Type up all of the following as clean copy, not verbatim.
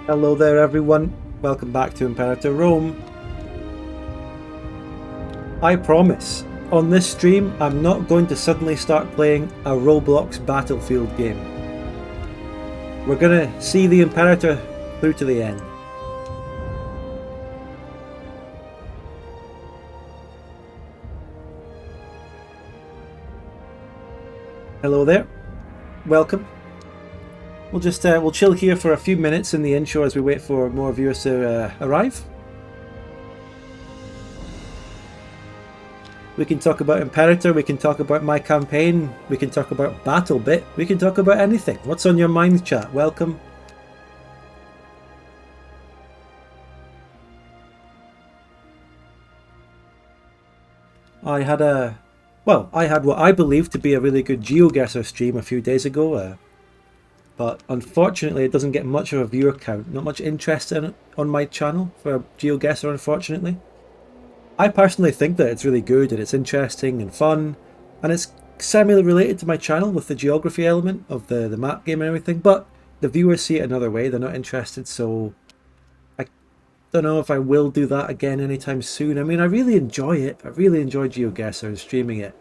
Hello there everyone, welcome back to Imperator Rome. I promise, on this stream I'm not going to suddenly start playing a Roblox Battlefield game. We're gonna see the Imperator through to the end. Hello there, welcome. We'll chill here for a few minutes in the intro as we wait for more viewers to arrive. We can talk about Imperator, we can talk about my campaign, we can talk about BattleBit, we can talk about anything. What's on your mind, chat? Welcome. I had what I believe to be a really good GeoGuessr stream a few days ago, but unfortunately it doesn't get much of a viewer count, not much interest in it on my channel for GeoGuessr, unfortunately. I personally think that it's really good and it's interesting and fun, and it's semi-related to my channel with the geography element of the map game and everything, but the viewers see it another way, they're not interested, so I don't know if I will do that again anytime soon. I mean, I really enjoy it, I really enjoy GeoGuessr and streaming it,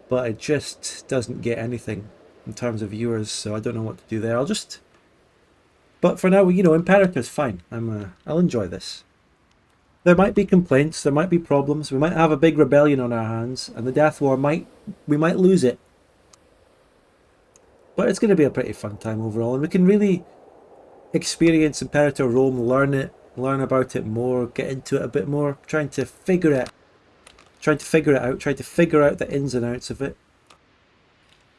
but it just doesn't get anything in terms of viewers, so I don't know what to do there. But for now, you know, Imperator's fine. I'll enjoy this. There might be complaints, there might be problems, we might have a big rebellion on our hands, and the Death War we might lose it. But it's going to be a pretty fun time overall, and we can really experience Imperator Rome, learn about it more, get into it a bit more, trying to figure it out, trying to figure out the ins and outs of it.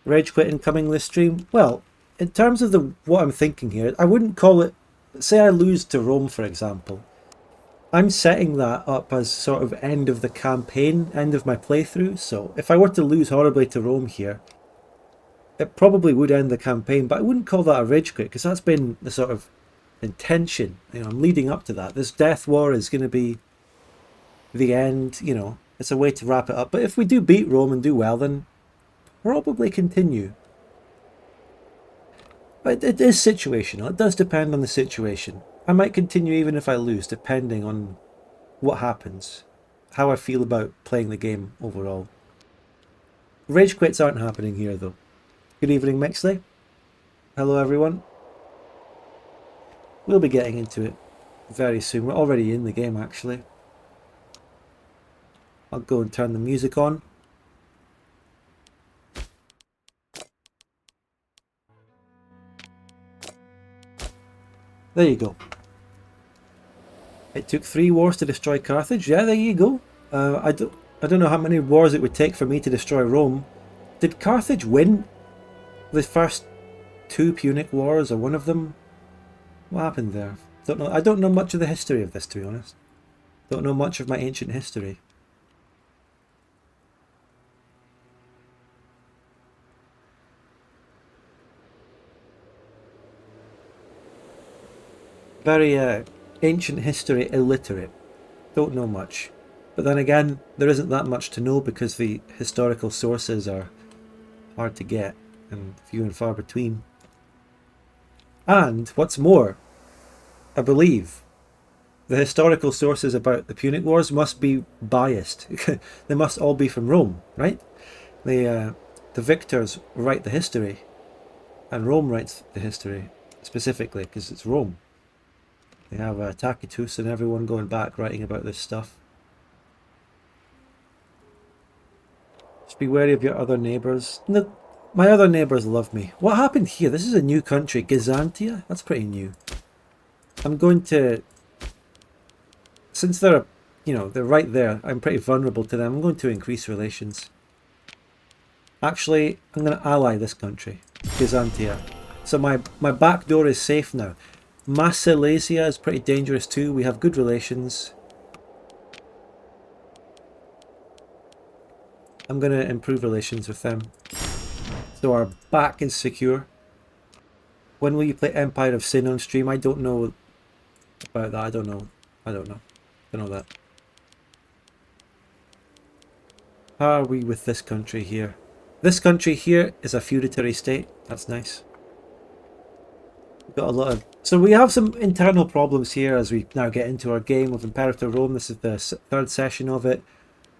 Rage quit incoming this stream. Well, in terms of what I'm thinking here, I wouldn't call it, say I lose to Rome for example, I'm setting that up as sort of end of the campaign, end of my playthrough, so if I were to lose horribly to Rome here, it probably would end the campaign, but I wouldn't call that a rage quit, because that's been the sort of intention, you know, I'm leading up to that. This Death War is going to be the end, you know, it's a way to wrap it up, but if we do beat Rome and do well, then probably continue. But it is situational, it does depend on the situation. I might continue even if I lose, depending on what happens, how I feel about playing the game overall. Rage quits aren't happening here though. Good evening, Mixley. Hello everyone. We'll be getting into it very soon. We're already in the game actually. I'll go and turn the music on. There you go. It took 3 wars to destroy Carthage. Yeah, there you go. I don't know how many wars it would take for me to destroy Rome. Did Carthage win the first 2 Punic wars, or one of them? What happened there? Don't know. I don't know much of the history of this, to be honest. Don't know much of my ancient history. Very ancient history illiterate. Don't know much. But then again, there isn't that much to know because the historical sources are hard to get and few and far between. And what's more, I believe the historical sources about the Punic Wars must be biased. They must all be from Rome, right? The victors write the history, and Rome writes the history specifically because it's Rome. They have Tacitus and everyone going back writing about this stuff. Just be wary of your other neighbours. No, my other neighbours love me. What happened here? This is a new country. Gazantia? That's pretty new. I'm going to... Since they're, you know, they're right there, I'm pretty vulnerable to them. I'm going to increase relations. Actually, I'm going to ally this country. Gazantia. So my back door is safe now. Massilasia is pretty dangerous too. We have good relations. I'm going to improve relations with them. So our back is secure. When will you play Empire of Sin on stream? I don't know about that. I don't know that. How are we with this country here? This country here is a feudatory state. That's nice. We've got a lot of... So we have some internal problems here as we now get into our game of Imperator Rome. This is the third session of it.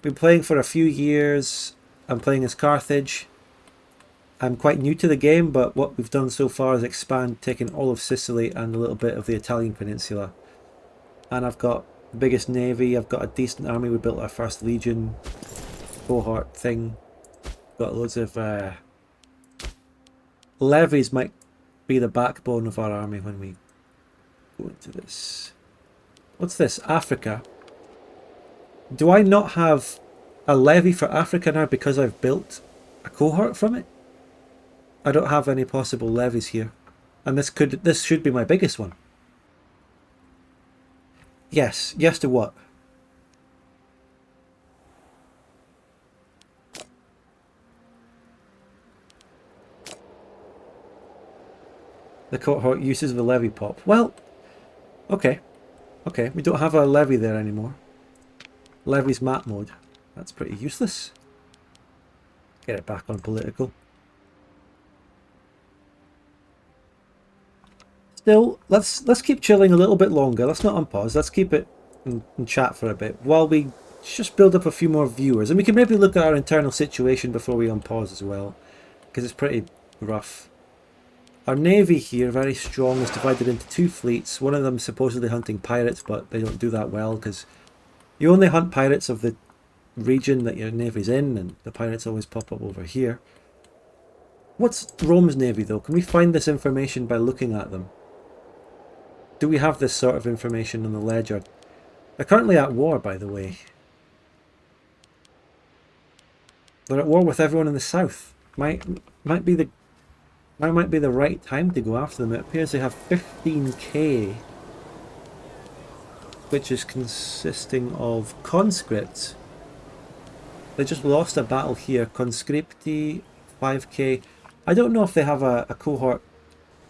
Been playing for a few years. I'm playing as Carthage. I'm quite new to the game, but what we've done so far is expand, taking all of Sicily and a little bit of the Italian peninsula. And I've got the biggest navy, I've got a decent army, we built our first legion cohort thing. Got loads of levies might be the backbone of our army when we go into this. What's this? Africa. Do I not have a levy for Africa now because I've built a cohort from it? I don't have any possible levies here. And this should be my biggest one. Yes. Yes to what? The cohort uses the levy pop. Well, okay. Okay, we don't have a levy there anymore. Levy's map mode. That's pretty useless. Get it back on political. Still, let's keep chilling a little bit longer. Let's not unpause. Let's keep it and chat for a bit while we just build up a few more viewers. And we can maybe look at our internal situation before we unpause as well, because it's pretty rough. Our navy here, very strong, is divided into two fleets. One of them supposedly hunting pirates, but they don't do that well because you only hunt pirates of the region that your navy's in, and the pirates always pop up over here. What's Rome's navy though? Can we find this information by looking at them? Do we have this sort of information on the ledger? They're currently at war, by the way. They're at war with everyone in the south. Might be the right time to go after them. It appears they have 15k, which is consisting of conscripts. They just lost a battle here. Conscripti, 5k. I don't know if they have a cohort,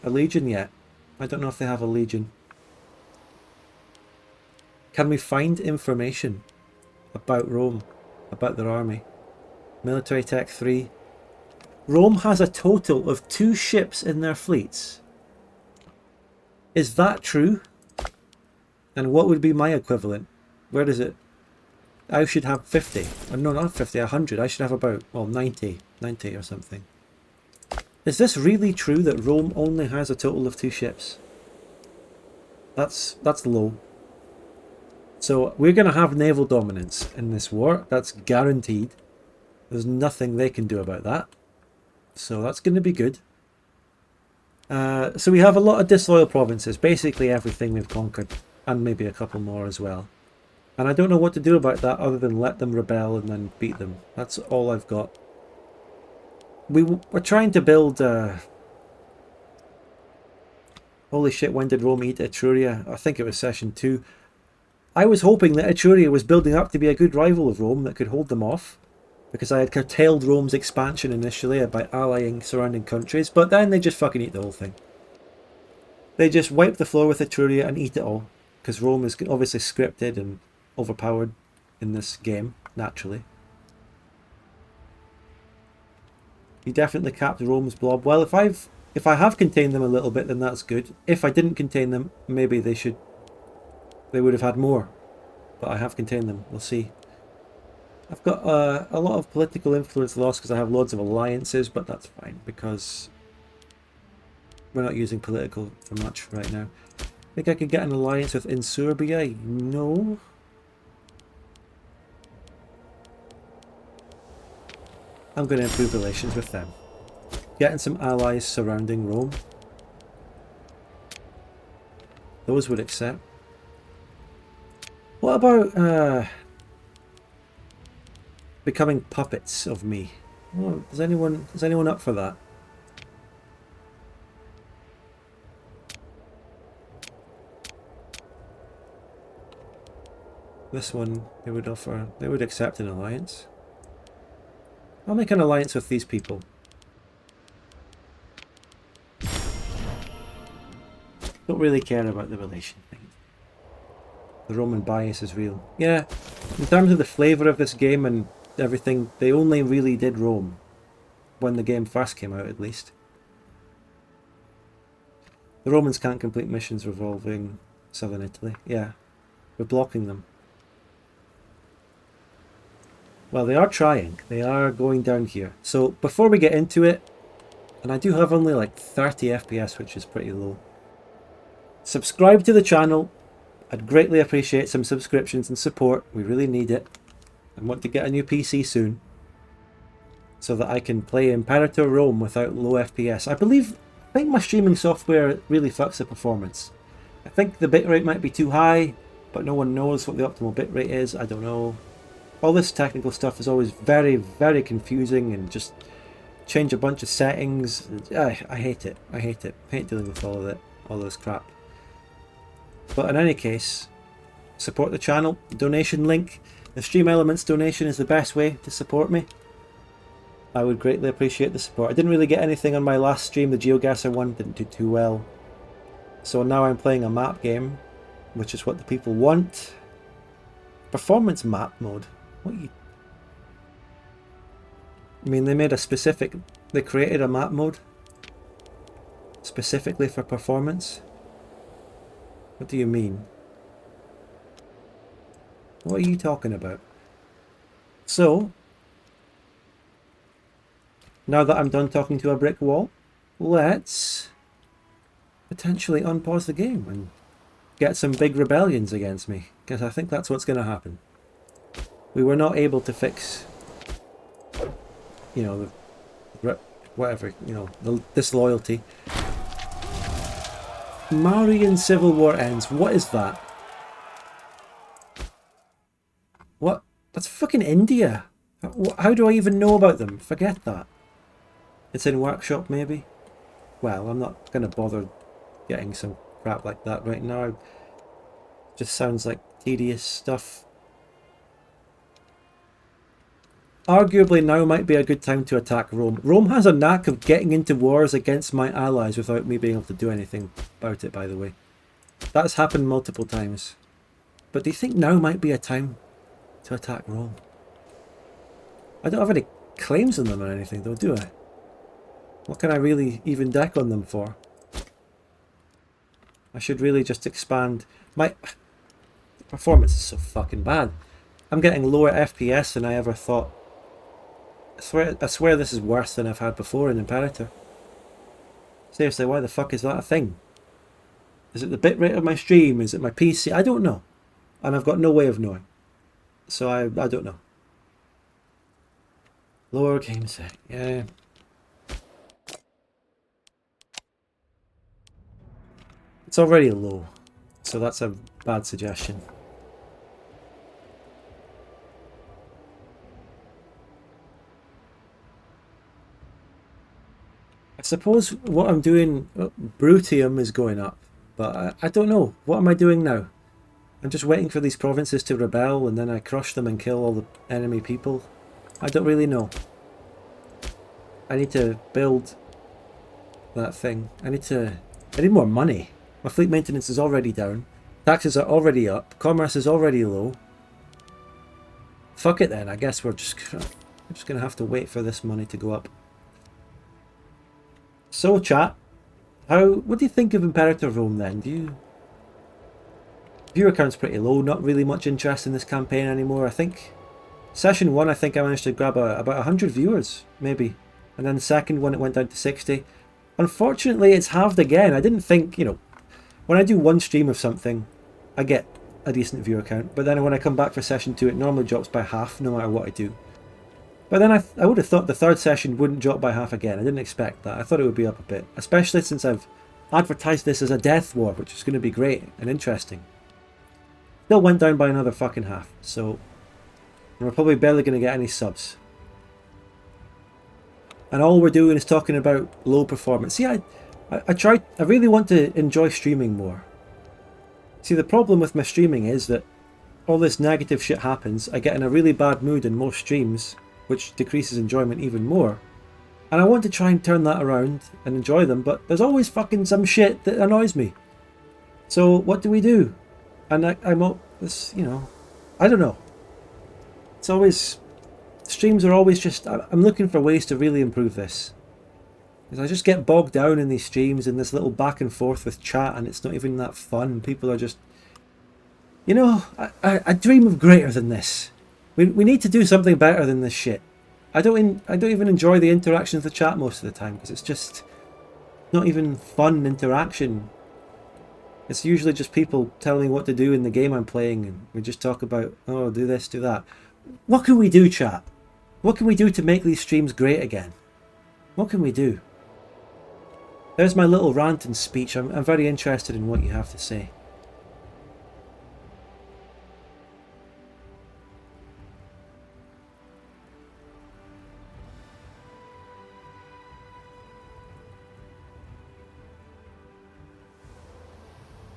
a legion yet. I don't know if they have a legion. Can we find information about Rome, about their army? Military Tech 3. Rome has a total of 2 ships in their fleets. Is that true? And what would be my equivalent? Where is it? I should have 50. No, not 50, 100. I should have about, well, 90 or something. Is this really true that Rome only has a total of 2 ships? That's low. So we're going to have naval dominance in this war. That's guaranteed. There's nothing they can do about that. So that's going to be good. So we have a lot of disloyal provinces. Basically everything we've conquered. And maybe a couple more as well. And I don't know what to do about that other than let them rebel and then beat them. That's all I've got. We're trying to build... Holy shit, when did Rome eat Etruria? I think it was session 2. I was hoping that Etruria was building up to be a good rival of Rome that could hold them off, because I had curtailed Rome's expansion initially by allying surrounding countries, but then they just fucking eat the whole thing. They just wipe the floor with Etruria and eat it all, because Rome is obviously scripted and overpowered in this game, naturally. You definitely capped Rome's blob. Well, if I have contained them a little bit, then that's good. If I didn't contain them, maybe they would have had more. But I have contained them. We'll see. I've got a lot of political influence lost because I have loads of alliances, but that's fine because we're not using political for much right now. Think I could get an alliance with Insurbia? No. I'm going to improve relations with them. Getting some allies surrounding Rome. Those would accept. What about becoming puppets of me? Oh, is anyone up for that? This one they would accept an alliance. I'll make an alliance with these people. Don't really care about the relation thing. The Roman bias is real. Yeah, in terms of the flavour of this game and everything, they only really did Rome. When the game first came out, at least. The Romans can't complete missions revolving southern Italy. Yeah, we're blocking them. Well, they are trying. They are going down here. So before we get into it, and I do have only like 30 FPS, which is pretty low. Subscribe to the channel. I'd greatly appreciate some subscriptions and support. We really need it. I want to get a new PC soon, so that I can play Imperator Rome without low FPS. I think my streaming software really fucks the performance. I think the bitrate might be too high, but no one knows what the optimal bitrate is. I don't know. All this technical stuff is always very, very confusing, and just change a bunch of settings. I hate it. I hate it. I hate dealing with all of it, all this crap. But in any case, support the channel. Donation link. The Stream Elements donation is the best way to support me. I would greatly appreciate the support. I didn't really get anything on my last stream. The GeoGuessr one didn't do too well. So now I'm playing a map game, which is what the people want. Performance map mode. What you... I mean, they created a map mode specifically for performance. What do you mean? What are you talking about? So, now that I'm done talking to a brick wall, let's potentially unpause the game and get some big rebellions against me, because I think that's what's going to happen. We were not able to fix, you know, whatever, you know, the disloyalty. Mauryan Civil War ends. What is that? What? That's fucking India. How do I even know about them? Forget that. It's in workshop, maybe? Well, I'm not going to bother getting some crap like that right now. It just sounds like tedious stuff. Arguably now might be a good time to attack Rome. Rome has a knack of getting into wars against my allies without me being able to do anything about it, by the way. That's happened multiple times. But do you think now might be a time to attack Rome? I don't have any claims on them or anything though, do I? What can I really even deck on them for? I should really just expand. My performance is so fucking bad. I'm getting lower FPS than I ever thought. I swear this is worse than I've had before in Imperator. Seriously, why the fuck is that a thing? Is it the bitrate of my stream? Is it my PC? I don't know. And I've got no way of knowing. So I don't know. Lower game set, yeah. It's already low, so that's a bad suggestion. I suppose what I'm doing, Brutium is going up, but I don't know. What am I doing now? I'm just waiting for these provinces to rebel and then I crush them and kill all the enemy people. I don't really know. I need to build that thing. I need more money. My fleet maintenance is already down. Taxes are already up. Commerce is already low. Fuck it then. I guess we're just going to have to wait for this money to go up. So chat, what do you think of Imperator Rome then? Viewer count's pretty low, not really much interest in this campaign anymore. I think session 1 I think I managed to grab about 100 viewers, maybe. And then the second one it went down to 60. Unfortunately it's halved again. I didn't think, you know, when I do one stream of something, I get a decent viewer count. But then when I come back for session 2 it normally drops by half no matter what I do. But then I would have thought the third session wouldn't drop by half again. I didn't expect that. I thought it would be up a bit. Especially since I've advertised this as a death war, which is going to be great and interesting. Still went down by another fucking half. So we're probably barely going to get any subs. And all we're doing is talking about low performance. See, I really want to enjoy streaming more. See, the problem with my streaming is that all this negative shit happens. I get in a really bad mood in most streams, which decreases enjoyment even more. And I want to try and turn that around and enjoy them, but there's always fucking some shit that annoys me. So what do we do? And I'm this, you know, I don't know. It's always, streams are always just, I'm looking for ways to really improve this. Because I just get bogged down in these streams and this little back and forth with chat, and it's not even that fun. People are just, you know, I dream of greater than this. We need to do something better than this shit. I don't even enjoy the interaction with the chat most of the time because it's just not even fun interaction. It's usually just people telling me what to do in the game I'm playing, and we just talk about, oh, do this, do that. What can we do, chat? What can we do to make these streams great again? What can we do? There's my little rant and speech. I'm very interested in what you have to say.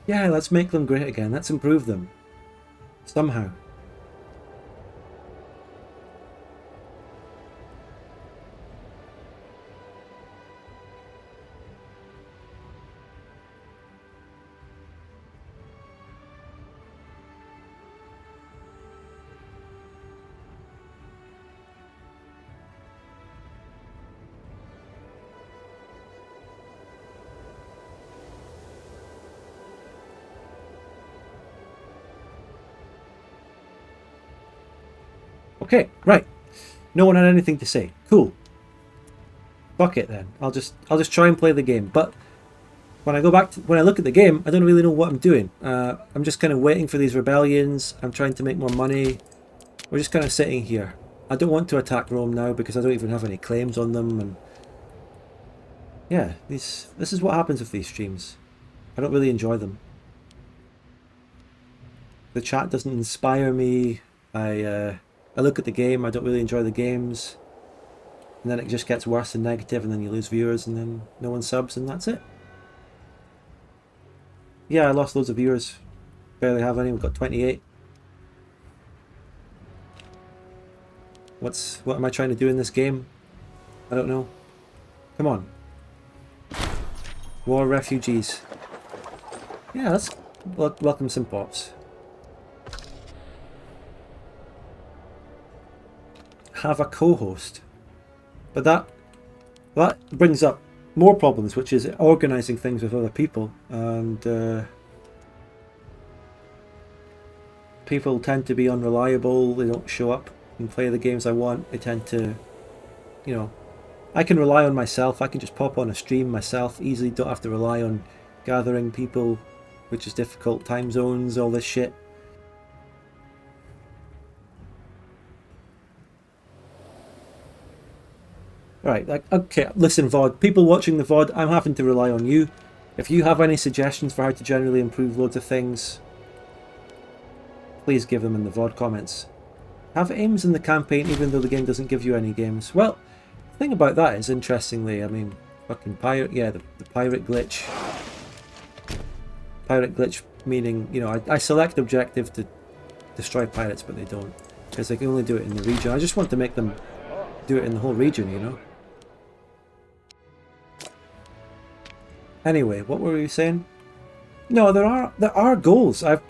Yeah, let's make them great again. Let's improve them. Somehow. Okay, right. No one had anything to say. Cool. Fuck it then. I'll just try and play the game. But when I look at the game, I don't really know what I'm doing. I'm just kind of waiting for these rebellions. I'm trying to make more money. We're just kind of sitting here. I don't want to attack Rome now because I don't even have any claims on them. And yeah, this is what happens with these streams. I don't really enjoy them. The chat doesn't inspire me. I look at the game, I don't really enjoy the games, and then it just gets worse and negative, and then you lose viewers, and then no one subs, and that's it. Yeah, I lost loads of viewers. Barely have any. We've got 28. What am I trying to do in this game? I don't know. Come on. War refugees. Yeah, let's welcome some pops. Have a co-host, but that brings up more problems, which is organizing things with other people, and people tend to be unreliable. They don't show up and play the games I want. They tend to, you know, I can rely on myself. I can just pop on a stream myself easily. Don't have to rely on gathering people, which is difficult. Time zones, all this shit. Right, like, okay, listen VOD, people watching the VOD, I'm having to rely on you. If you have any suggestions for how to generally improve loads of things, please give them in the VOD comments. Have aims in the campaign even though the game doesn't give you any games. Well, the thing about that is, interestingly, I mean, fucking pirate, yeah, the pirate glitch. Pirate glitch meaning, you know, I select objective to destroy pirates, but they don't. Because they can only do it in the region. I just want to make them do it in the whole region, you know? Anyway, what were we saying? No, there are goals. I've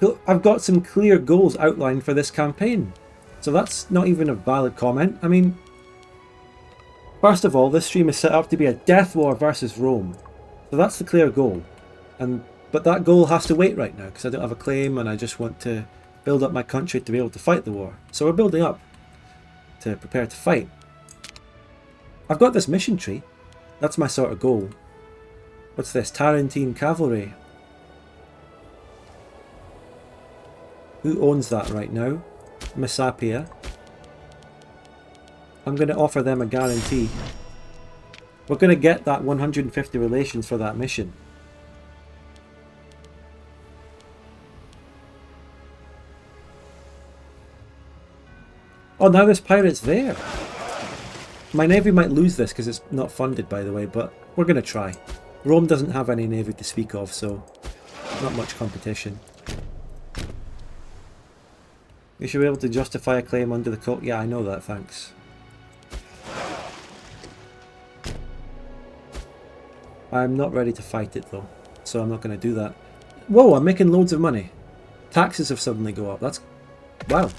got some clear goals outlined for this campaign. So that's not even a valid comment. I mean, first of all, this stream is set up to be a death war versus Rome. So that's the clear goal. But that goal has to wait right now because I don't have a claim and I just want to build up my country to be able to fight the war. So we're building up to prepare to fight. I've got this mission tree. That's my sort of goal. What's this? Tarentine Cavalry. Who owns that right now? Messapia. I'm going to offer them a guarantee. We're going to get that 150 relations for that mission. Oh, now there's pirates there. My navy might lose this because it's not funded, by the way, but we're going to try. Rome doesn't have any navy to speak of, so not much competition. You should be able to justify a claim under the code. Yeah, I know that, thanks. I'm not ready to fight it though, so I'm not going to do that. Whoa, I'm making loads of money. Taxes have suddenly go up. That's... wow.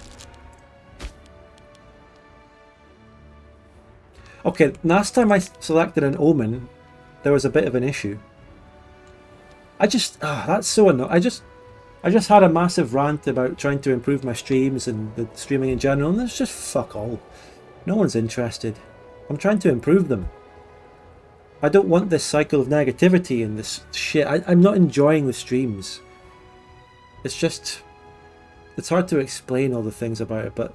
Okay, last time I selected an omen, there was a bit of an issue. That's so annoying. I just had a massive rant about trying to improve my streams and the streaming in general, and there's just fuck all. No one's interested. I'm trying to improve them. I don't want this cycle of negativity and this shit. I'm not enjoying the streams. It's hard to explain all the things about it, but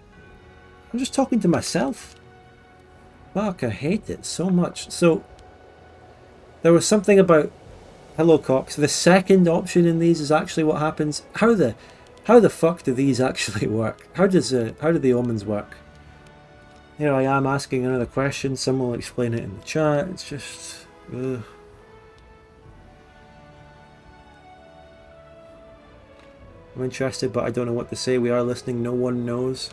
I'm just talking to myself. Fuck, I hate it so much. So, there was something about Hello Cox. The second option in these is actually what happens. How the fuck do these actually work? How do the omens work? Here I am asking another question. Someone will explain it in the chat. It's just... ugh. I'm interested, but I don't know what to say. We are listening. No one knows.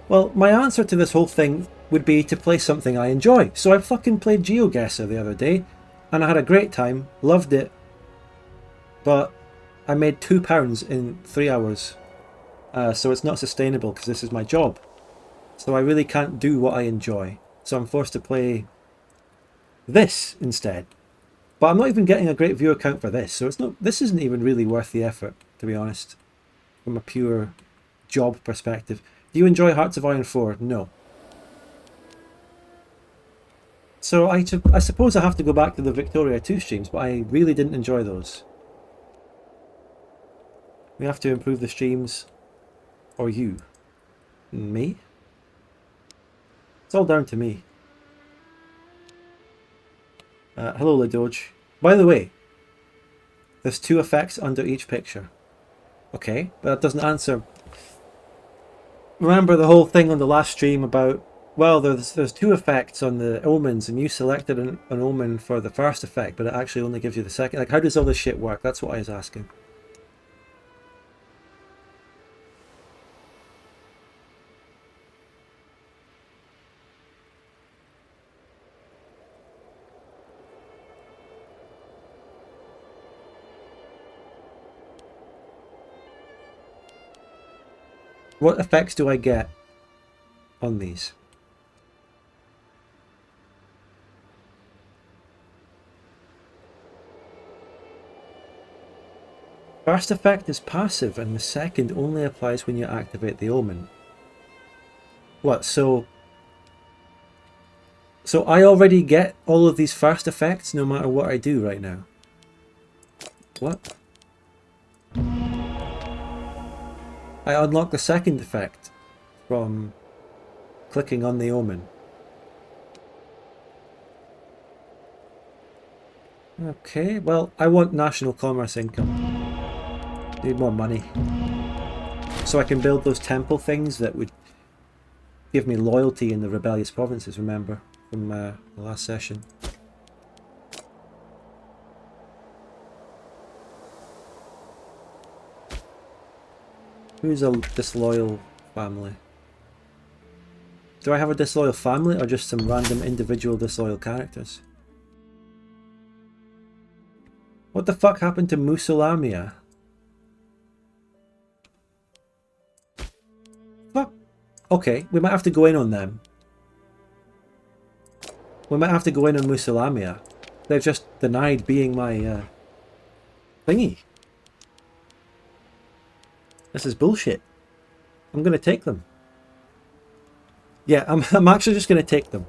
Well, my answer to this whole thing would be to play something I enjoy. So I fucking played GeoGuessr the other day, and I had a great time. Loved it. But I made £2 in 3 hours. So it's not sustainable because this is my job. So I really can't do what I enjoy. So I'm forced to play this instead. But I'm not even getting a great viewer count for this. So this isn't even really worth the effort, to be honest. From a pure job perspective. Do you enjoy Hearts of Iron 4? No. So I suppose I have to go back to the Victoria 2 streams, but I really didn't enjoy those. We have to improve the streams. Or you. Me? It's all down to me. Hello, Lidoge. By the way, there's 2 effects under each picture. Okay, but that doesn't answer... Remember the whole thing on the last stream about, well, there's 2 effects on the omens, and you selected an omen for the first effect, but it actually only gives you the second. Like, how does all this shit work? That's what I was asking. What effects do I get on these? First effect is passive and the second only applies when you activate the omen. What, so I already get all of these first effects no matter what I do right now? What? I unlock the second effect from clicking on the omen. Okay, well, I want national commerce income. Need more money. So I can build those temple things that would give me loyalty in the rebellious provinces, remember, from the last session. Who's a disloyal family? Do I have a disloyal family or just some random individual disloyal characters? What the fuck happened to Musulamia? Fuck. Okay, we might have to go in on them. We might have to go in on Musulamia. They've just denied being my thingy. This is bullshit. I'm going to take them. Yeah, I'm actually just going to take them.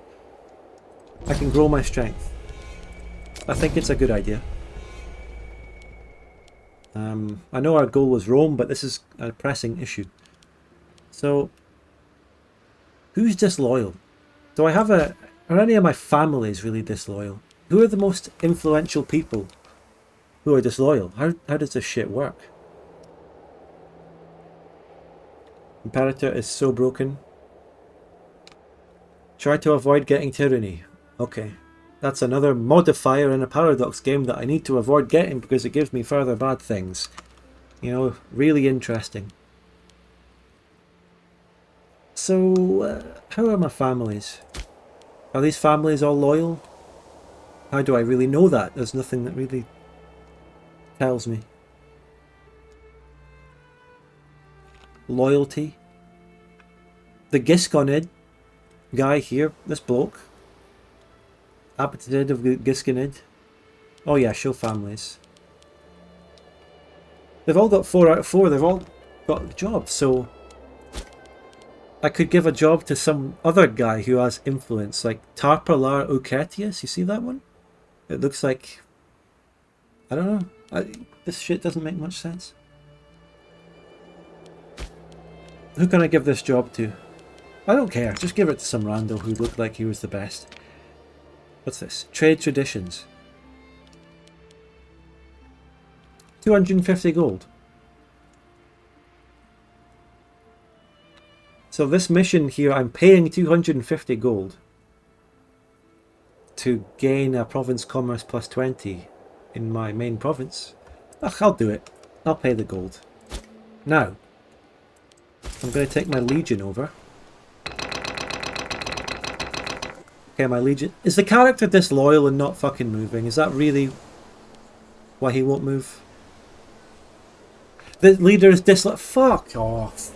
I can grow my strength. I think it's a good idea. I know our goal was Rome, but this is a pressing issue. So, who's disloyal? Do I have are any of my families really disloyal? Who are the most influential people who are disloyal? How does this shit work? Imperator is so broken. Try to avoid getting tyranny. Okay. That's another modifier in a Paradox game that I need to avoid getting because it gives me further bad things. You know, really interesting. So, how are my families? Are these families all loyal? How do I really know that? There's nothing that really tells me. Loyalty. The Gisconid guy here, this bloke, Appetite of Giskinid. Oh yeah, show families. They've all got 4 out of 4. They've all got jobs, so I could give a job to some other guy who has influence, like Tarpalar Ucetius. You see that one? It looks like... I don't know. This shit doesn't make much sense. Who can I give this job to? I don't care. Just give it to some rando who looked like he was the best. What's this? Trade traditions. 250 gold. So this mission here, I'm paying 250 gold to gain a province commerce plus 20 in my main province. Ugh, I'll do it. I'll pay the gold. Now, I'm going to take my legion over. Okay, my legion... Is the character disloyal and not fucking moving? Is that really why he won't move? The leader is disloyal... Fuck off.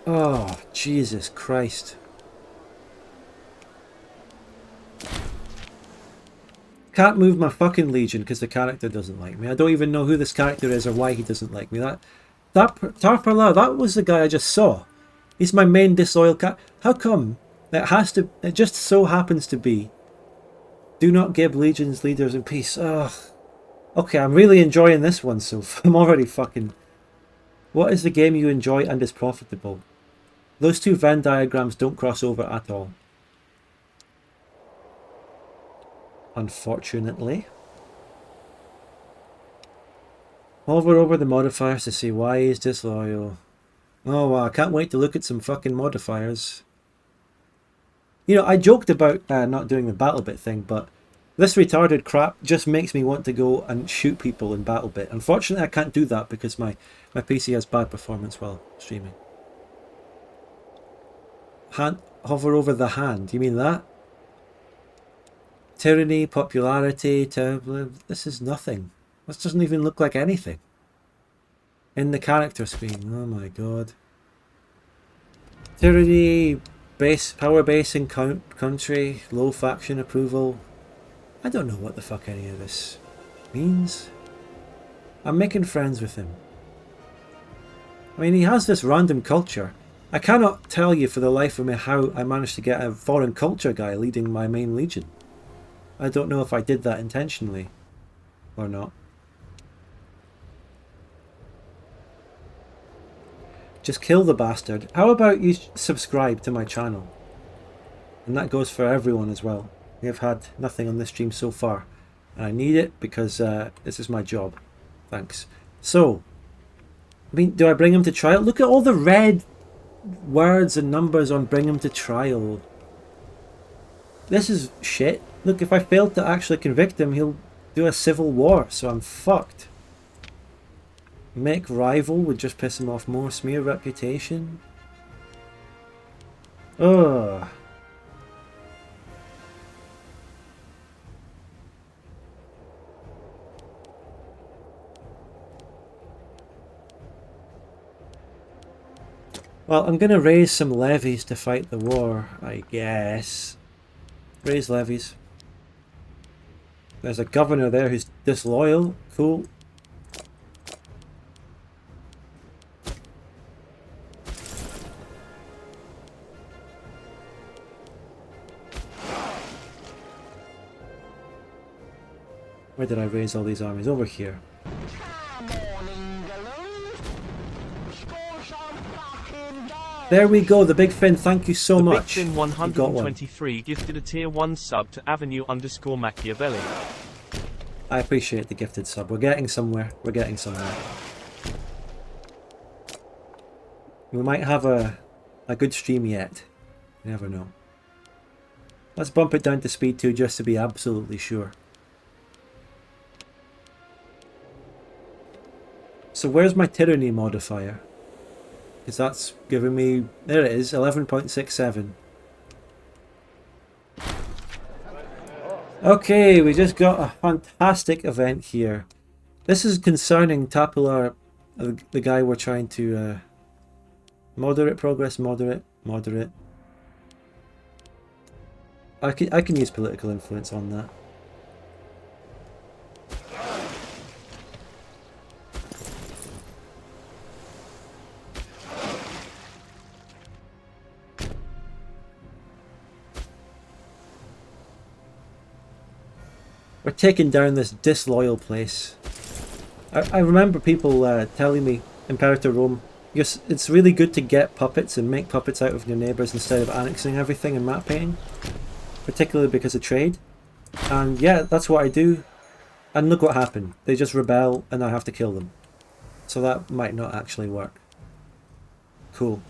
Oh, Jesus Christ. Can't move my fucking legion because the character doesn't like me. I don't even know who this character is or why he doesn't like me. That Tarparla, that was the guy I just saw. He's my main disloyal cat. How come it just so happens to be do not give legions leaders in peace? Ugh. Okay, I'm really enjoying this one, so I'm already fucking... What is the game you enjoy and is profitable? Those two Venn diagrams don't cross over at all. Unfortunately. Hover over the modifiers to see why he's disloyal. Oh wow, I can't wait to look at some fucking modifiers. You know, I joked about not doing the battle bit thing, but this retarded crap just makes me want to go and shoot people in battle bit. Unfortunately, I can't do that because my PC has bad performance while streaming. Hover over the hand, you mean that? Tyranny, popularity, this is nothing. This doesn't even look like anything. In the character screen, oh my god. Tyranny, power base in country, low faction approval. I don't know what the fuck any of this means. I'm making friends with him. I mean, he has this random culture. I cannot tell you for the life of me how I managed to get a foreign culture guy leading my main legion. I don't know if I did that intentionally or not. Just kill the bastard. How about you subscribe to my channel? And that goes for everyone as well. We have had nothing on this stream so far. And I need it because this is my job. Thanks. So, I mean, do I bring him to trial? Look at all the red words and numbers on bring him to trial. This is shit. Look, if I fail to actually convict him, he'll do a civil war, so I'm fucked. Make rival would just piss him off more. Smear reputation. Ugh. Well, I'm going to raise some levies to fight the war, I guess. Raise levies. There's a governor there who's disloyal. Cool. Where did I raise all these armies? Over here. There we go, the Big Fin, thank you so much. The Big Fin 123 gifted a tier 1 sub to Avenue_Machiavelli. I appreciate the gifted sub. We're getting somewhere. We're getting somewhere. We might have a good stream yet. You never know. Let's bump it down to speed 2 just to be absolutely sure. So where's my tyranny modifier? Because that's giving me... There it is, 11.67. Okay, we just got a fantastic event here. This is concerning Tapilar, the guy we're trying to... moderate progress, moderate. I can use political influence on that. We're taking down this disloyal place. I remember people telling me, Imperator Rome, yes, it's really good to get puppets and make puppets out of your neighbours instead of annexing everything and map painting. Particularly because of trade. And yeah, that's what I do. And look what happened. They just rebel and I have to kill them. So that might not actually work. Cool.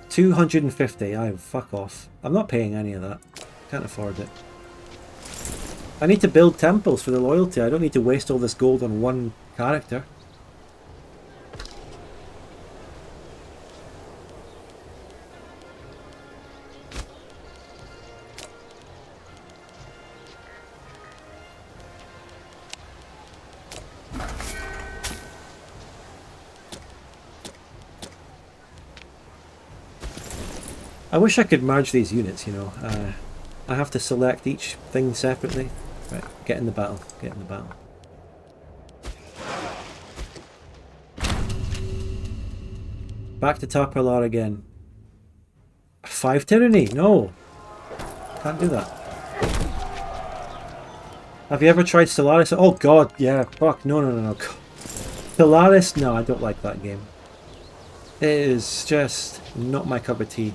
$250. Oh, fuck off. I'm not paying any of that. Can't afford it. I need to build temples for the loyalty. I don't need to waste all this gold on one character. I wish I could merge these units, you know. I have to select each thing separately. Right, get in the battle. Get in the battle. Back to Taparlar again. 5 tyranny? No. Can't do that. Have you ever tried Stellaris? Oh god, yeah. Fuck, no. Stellaris? No, I don't like that game. It is just not my cup of tea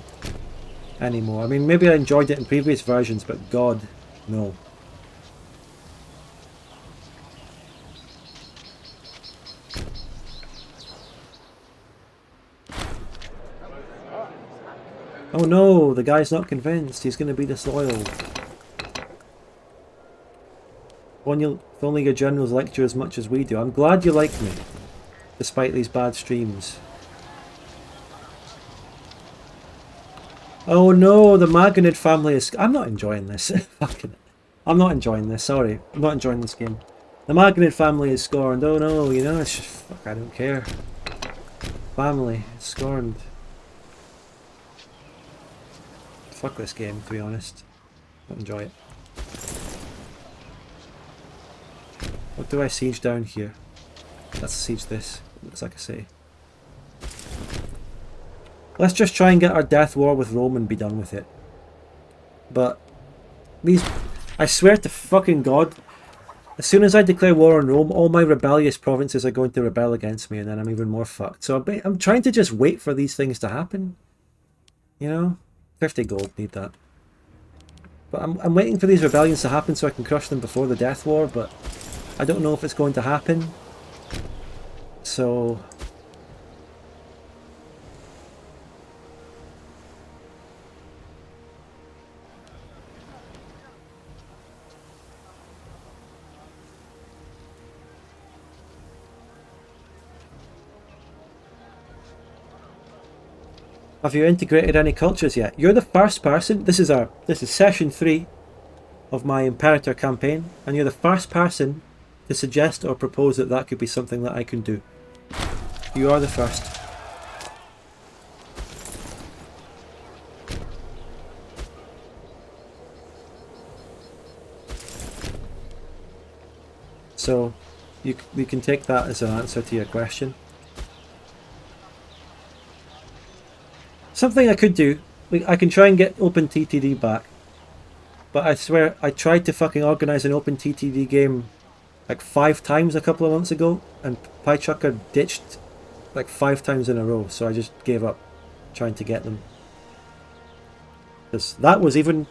anymore. I mean, maybe I enjoyed it in previous versions, but god, no. Oh no, the guy's not convinced. He's going to be disloyal. If only your generals liked you as much as we do. I'm glad you like me, despite these bad streams. Oh no, the Magonid family is... I'm not enjoying this. I'm not enjoying this, sorry. I'm not enjoying this game. The Magonid family is scorned. Oh no, you know, it's just... Fuck, I don't care. Family is scorned. Fuck this game, to be honest. Don't enjoy it. What do I siege down here? Let's siege this. Looks like a city. Let's just try and get our death war with Rome and be done with it. But these... I swear to fucking God, as soon as I declare war on Rome, all my rebellious provinces are going to rebel against me and then I'm even more fucked. So I'm trying to just wait for these things to happen. You know? 50 gold, need that. But I'm waiting for these rebellions to happen so I can crush them before the death war, but I don't know if it's going to happen. So... Have you integrated any cultures yet? You're the first person. This is session 3 of my Imperator campaign, and you're the first person to suggest or propose that that could be something that I can do. You are the first. So, we can take that as an answer to your question. Something I could do, I can try and get OpenTTD back, but I swear I tried to fucking organise an OpenTTD game like 5 times a couple of months ago, and PyChucker ditched like 5 times in a row, so I just gave up trying to get them. Because that was even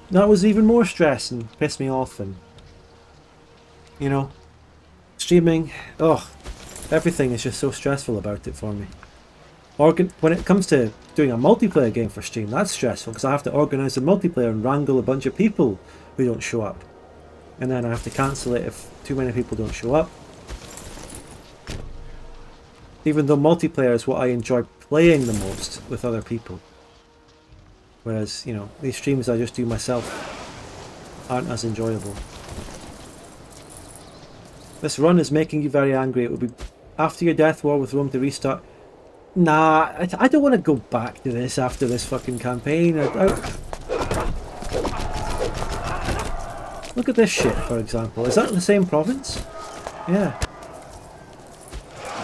more stress and pissed me off, and you know, streaming, everything is just so stressful about it for me. When it comes to doing a multiplayer game for stream, that's stressful because I have to organise a multiplayer and wrangle a bunch of people who don't show up. And then I have to cancel it if too many people don't show up. Even though multiplayer is what I enjoy playing the most with other people. Whereas, you know, these streams I just do myself aren't as enjoyable. This run is making you very angry. It would be After your death, war with Rome to restart. Nah, I don't want to go back to this after this fucking campaign. Look at this shit, for example. Is that the same province? Yeah.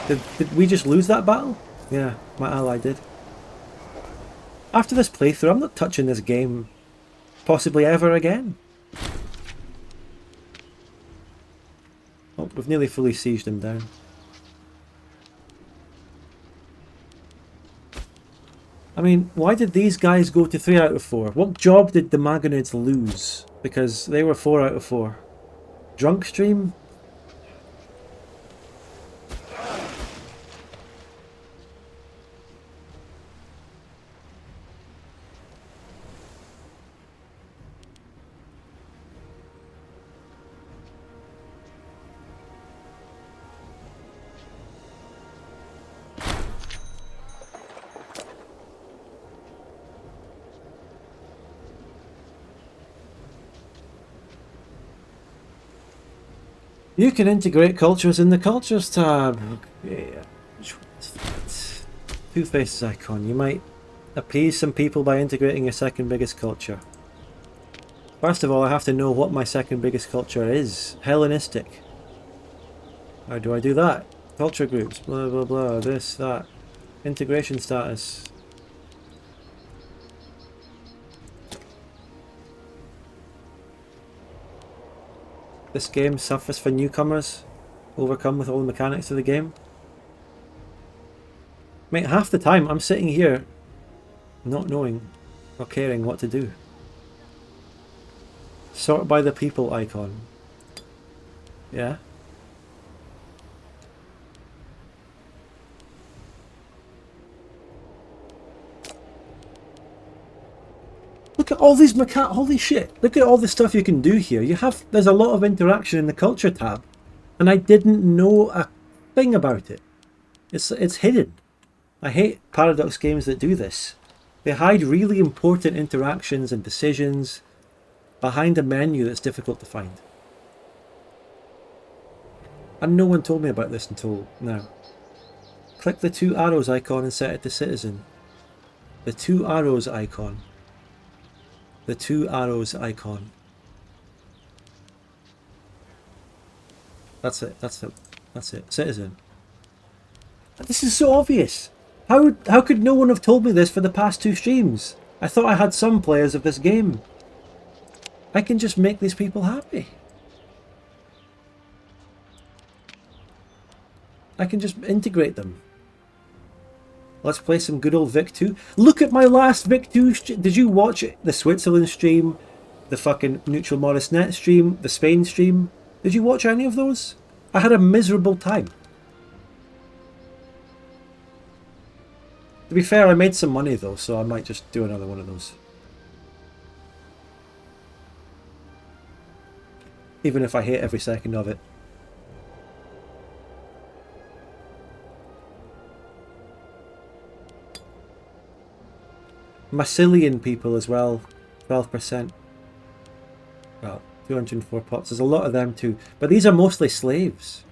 Did we just lose that battle? Yeah, my ally did. After this playthrough, I'm not touching this game possibly ever again. Oh, we've nearly fully sieged him down. I mean, why did these guys go to 3 out of 4? What job did the Magonids lose? Because they were 4 out of 4. Drunk stream? You can integrate cultures in the Cultures tab. Yeah. Two Faces icon. You might appease some people by integrating your second biggest culture. First of all, I have to know what my second biggest culture is. Hellenistic. How do I do that? Culture groups. Blah blah blah. This, that. Integration status. This game suffers for newcomers, overcome with all the mechanics of the game. Mate, half the time I'm sitting here not knowing or caring what to do. Sort by the people icon. Yeah. Look at all these holy shit. Look at all the stuff you can do here. There's a lot of interaction in the culture tab. And I didn't know a thing about it. It's hidden. I hate Paradox games that do this. They hide really important interactions and decisions behind a menu that's difficult to find. And no one told me about this until now. Click the 2 arrows icon and set it to citizen. The 2 arrows icon. The 2 arrows icon. That's it. That's it. That's it. Citizen. This is so obvious. How could no one have told me this for the past 2 streams? I thought I had some players of this game. I can just make these people happy. I can just integrate them. Let's play some good old Vic 2. Look at my last Vic 2 Did you watch it? The Switzerland stream? The fucking Neutral Modest Net stream? The Spain stream? Did you watch any of those? I had a miserable time. To be fair, I made some money though, so I might just do another one of those. Even if I hate every second of it. Massilian people as well, 12%. Well, 204 pots. There's a lot of them too, but these are mostly slaves.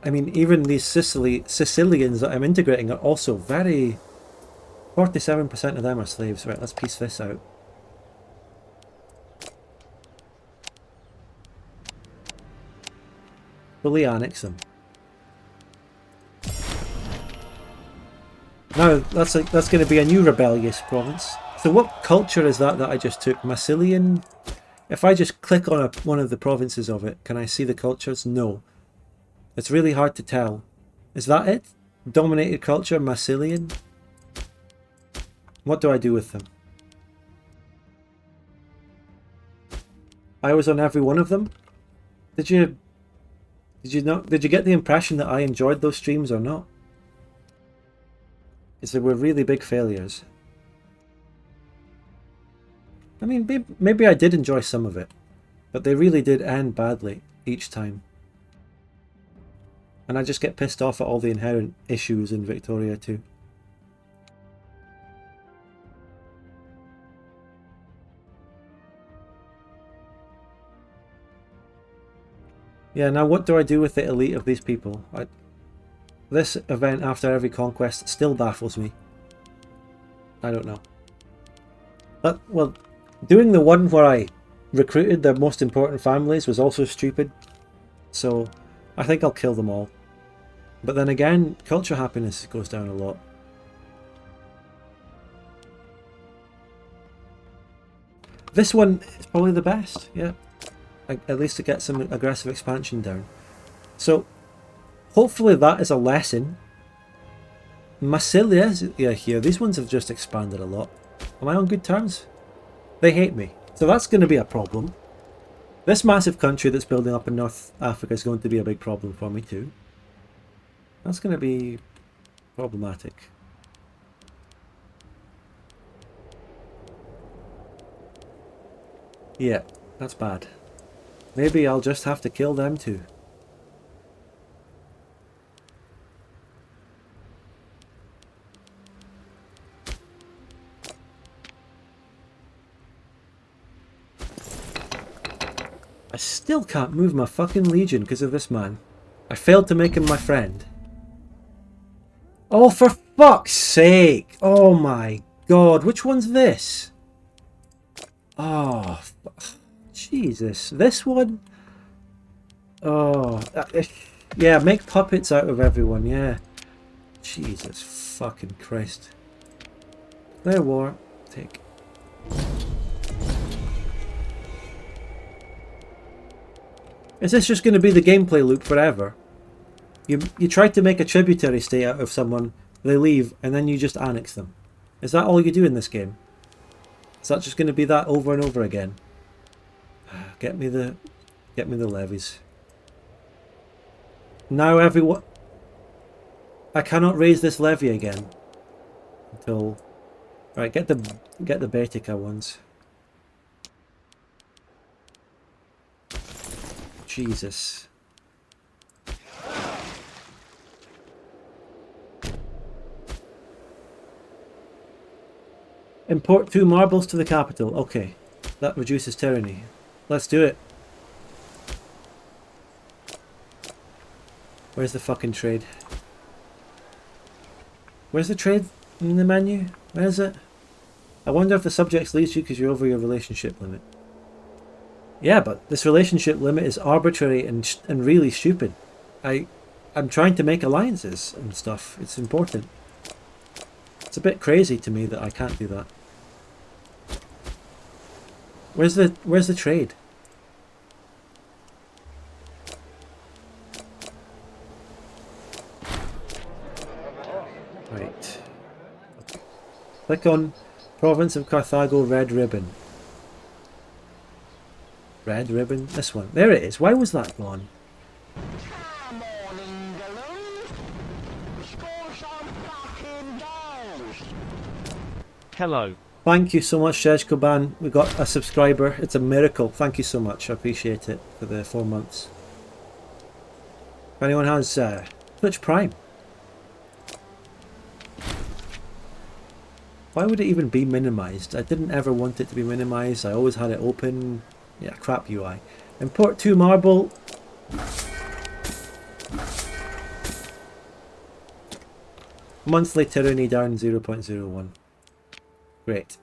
I mean, even these Sicilians that I'm integrating are also very... 47% of them are slaves. Right, let's piece this out. Fully annex them. Now, that's going to be a new rebellious province. So what culture is that I just took? Massilian? If I just click on one of the provinces of it, can I see the cultures? No. It's really hard to tell. Is that it? Dominated culture, Massilian? What do I do with them? I was on every one of them? Did you get the impression that I enjoyed those streams or not? Because they were really big failures. I mean, maybe I did enjoy some of it, but they really did end badly each time. And I just get pissed off at all the inherent issues in Victoria too. Yeah, now what do I do with the elite of these people? This event after every conquest still baffles me. I don't know. But, well, doing the one where I recruited the most important families was also stupid. So, I think I'll kill them all. But then again, culture happiness goes down a lot. This one is probably the best, yeah. At least to get some aggressive expansion down. So, hopefully that is a lesson. Massilia here, these ones have just expanded a lot. Am I on good terms? They hate me. So that's going to be a problem. This massive country that's building up in North Africa is going to be a big problem for me too. That's going to be problematic. Yeah, that's bad. Maybe I'll just have to kill them too. I still can't move my fucking legion because of this man. I failed to make him my friend. Oh, for fuck's sake! Oh my god, which one's this? Oh, Jesus. This one? Oh, yeah, make puppets out of everyone, yeah. Jesus fucking Christ. Clear war. Take. Is this just going to be the gameplay loop forever? You try to make a tributary state out of someone, they leave, and then you just annex them. Is that all you do in this game? Is that just going to be that over and over again? Get me the levies. Now everyone... I cannot raise this levy again. Until... Right, get the Baetica ones. Jesus. Import 2 marbles to the capital. Okay. That reduces tyranny. Let's do it. Where's the fucking trade? Where's the trade in the menu? Where is it? I wonder if the subjects leaves you because you're over your relationship limit. Yeah, but this relationship limit is arbitrary and really stupid. I'm trying to make alliances and stuff. It's important. It's a bit crazy to me that I can't do that. Where's the trade? Right. Click on Province of Carthago red ribbon. Red ribbon? This one. There it is. Why was that gone? Hello. Thank you so much, Shejkoban. We got a subscriber. It's a miracle. Thank you so much. I appreciate it for the 4 months. If anyone has Twitch Prime. Why would it even be minimized? I didn't ever want it to be minimized. I always had it open. Yeah, crap UI. Import 2 marble. Monthly tyranny down 0.01. Great.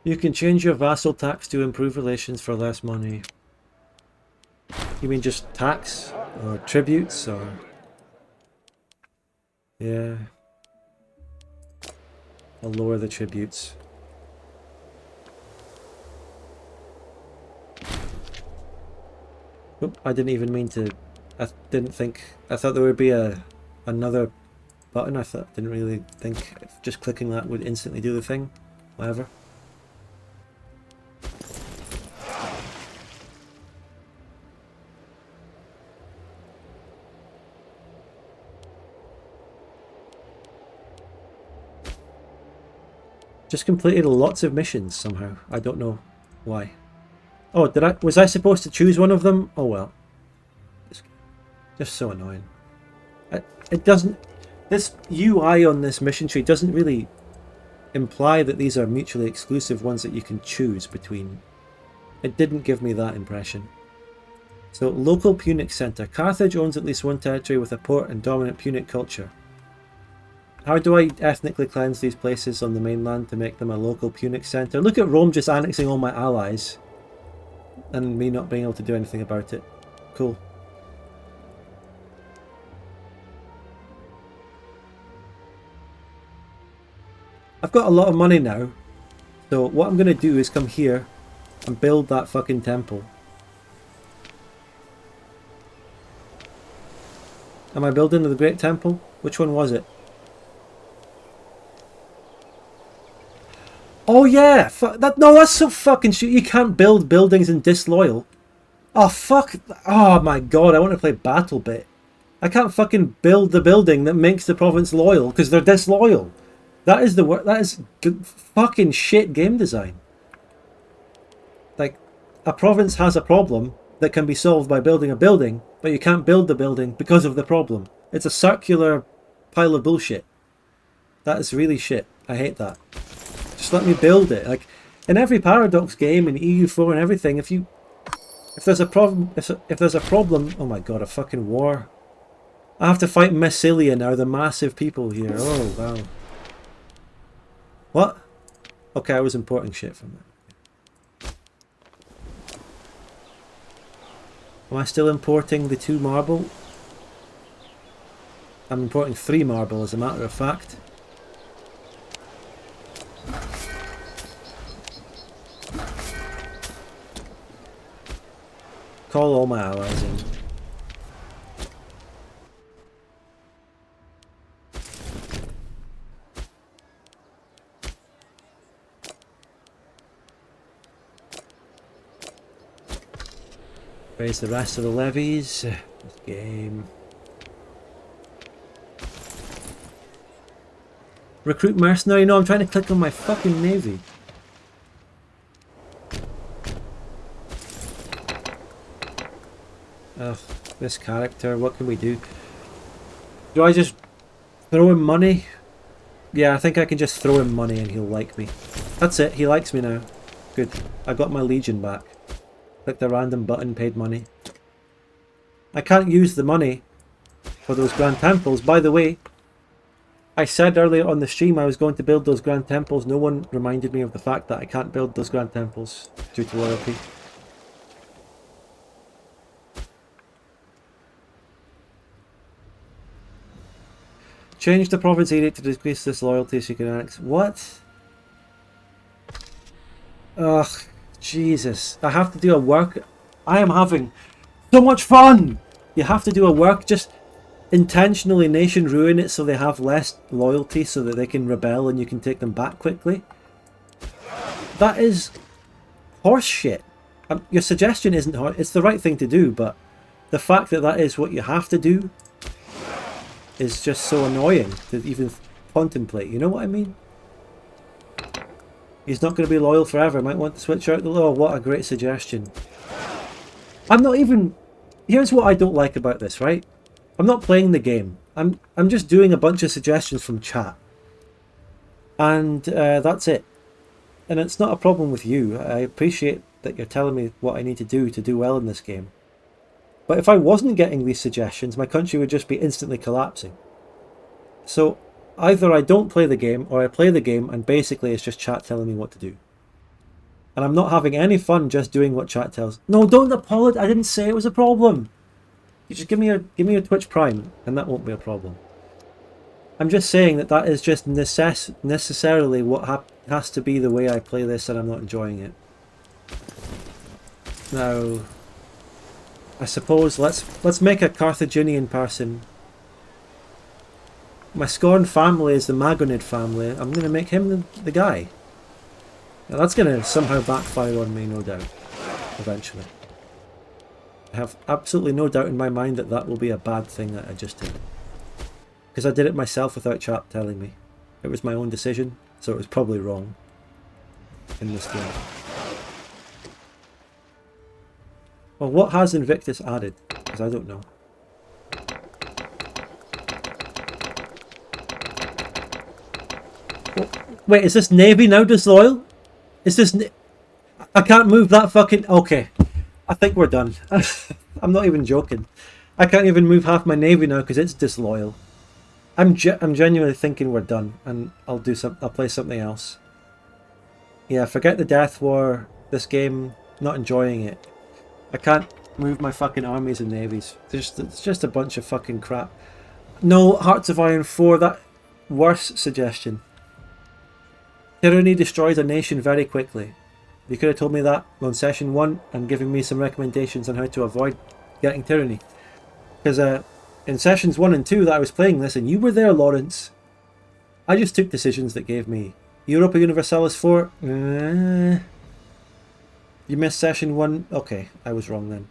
You can change your vassal tax to improve relations for less money. You mean just tax? Or tributes? Or... Yeah. I'll lower the tributes. Oop, I didn't even mean to... I thought there would be another button. Didn't really think just clicking that would instantly do the thing. Whatever. just completed lots of missions somehow. I don't know why. Oh, was I supposed to choose one of them? Oh well. It's just so annoying. It doesn't... This UI on this mission tree doesn't really imply that these are mutually exclusive ones that you can choose between. It didn't give me that impression. So, local Punic Centre. Carthage owns at least one territory with a port and dominant Punic culture. How do I ethnically cleanse these places on the mainland to make them a local Punic centre? Look at Rome just annexing all my allies. And me not being able to do anything about it. Cool. I've got a lot of money now. So what I'm going to do is come here and build that fucking temple. Am I building the Great Temple? Which one was it? Oh yeah! No, that's so fucking shit. You can't build buildings in disloyal. Oh fuck! Oh my god! I want to play BattleBit. I can't fucking build the building that makes the province loyal because they're disloyal. That is the That is fucking shit game design. Like, a province has a problem that can be solved by building a building, but you can't build the building because of the problem. It's a circular pile of bullshit. That is really shit. I hate that. Just let me build it. Like, in every Paradox game, in EU4 and everything, if there's a problem, oh my god, a fucking war. I have to fight Massilia now, the massive people here. Oh wow. What? Okay, I was importing shit from there. Am I still importing the 2 marble? I'm importing 3 marble as a matter of fact. Call all my allies in. Raise the rest of the levies. This game. Recruit mercenary? No, I'm trying to click on my fucking navy. Ugh, this character, what can we do? Do I just throw him money? Yeah, I think I can just throw him money and he'll like me. That's it, he likes me now. Good, I got my legion back. Click the random button, paid money. I can't use the money for those grand temples. By the way, I said earlier on the stream I was going to build those grand temples. No one reminded me of the fact that I can't build those grand temples due to loyalty. Change the province edict to decrease this loyalty so you can annex. What? Ugh, Jesus. I have to do a work. I am having so much fun! You have to do a work, just intentionally nation ruin it so they have less loyalty so that they can rebel and you can take them back quickly. That is horse shit. Your suggestion isn't hard. It's the right thing to do, but the fact that that is what you have to do is just so annoying to even contemplate. You know what I mean? He's not going to be loyal forever. Might want to switch out the law. What a great suggestion. I'm not even... Here's what I don't like about this, right? I'm not playing the game. I'm just doing a bunch of suggestions from chat. And that's it. And it's not a problem with you. I appreciate that you're telling me what I need to do well in this game. But if I wasn't getting these suggestions, my country would just be instantly collapsing. So either I don't play the game, or I play the game and basically it's just chat telling me what to do. And I'm not having any fun just doing what chat tells. No, don't apologize. I didn't say it was a problem. You just give me a Twitch Prime, and that won't be a problem. I'm just saying that is just necessarily what has to be the way I play this, and I'm not enjoying it. Now, I suppose let's make a Carthaginian person. My Scorn family is the Magonid family. I'm going to make him the guy. Now that's going to somehow backfire on me, no doubt, eventually. I have absolutely no doubt in my mind that that will be a bad thing that I just did. Because I did it myself without chat telling me. It was my own decision, so it was probably wrong. in this game. Well, what has Invictus added? Because I don't know. Wait, is this Navy now disloyal? Is this... I can't move that fucking... Okay. I think we're done. I'm not even joking. I can't even move half my Navy now because it's disloyal. I'm genuinely thinking we're done, and I'll play something else. Yeah, forget the Death War. This game, not enjoying it. I can't move my fucking armies and navies. It's just a bunch of fucking crap. No, Hearts of Iron 4, that worse suggestion. Tyranny destroys a nation very quickly. You could have told me that on session 1 and given me some recommendations on how to avoid getting tyranny. Because in sessions 1 and 2 that I was playing this, and you were there, Lawrence, I just took decisions that gave me Europa Universalis 4. You missed session 1. Okay, I was wrong then.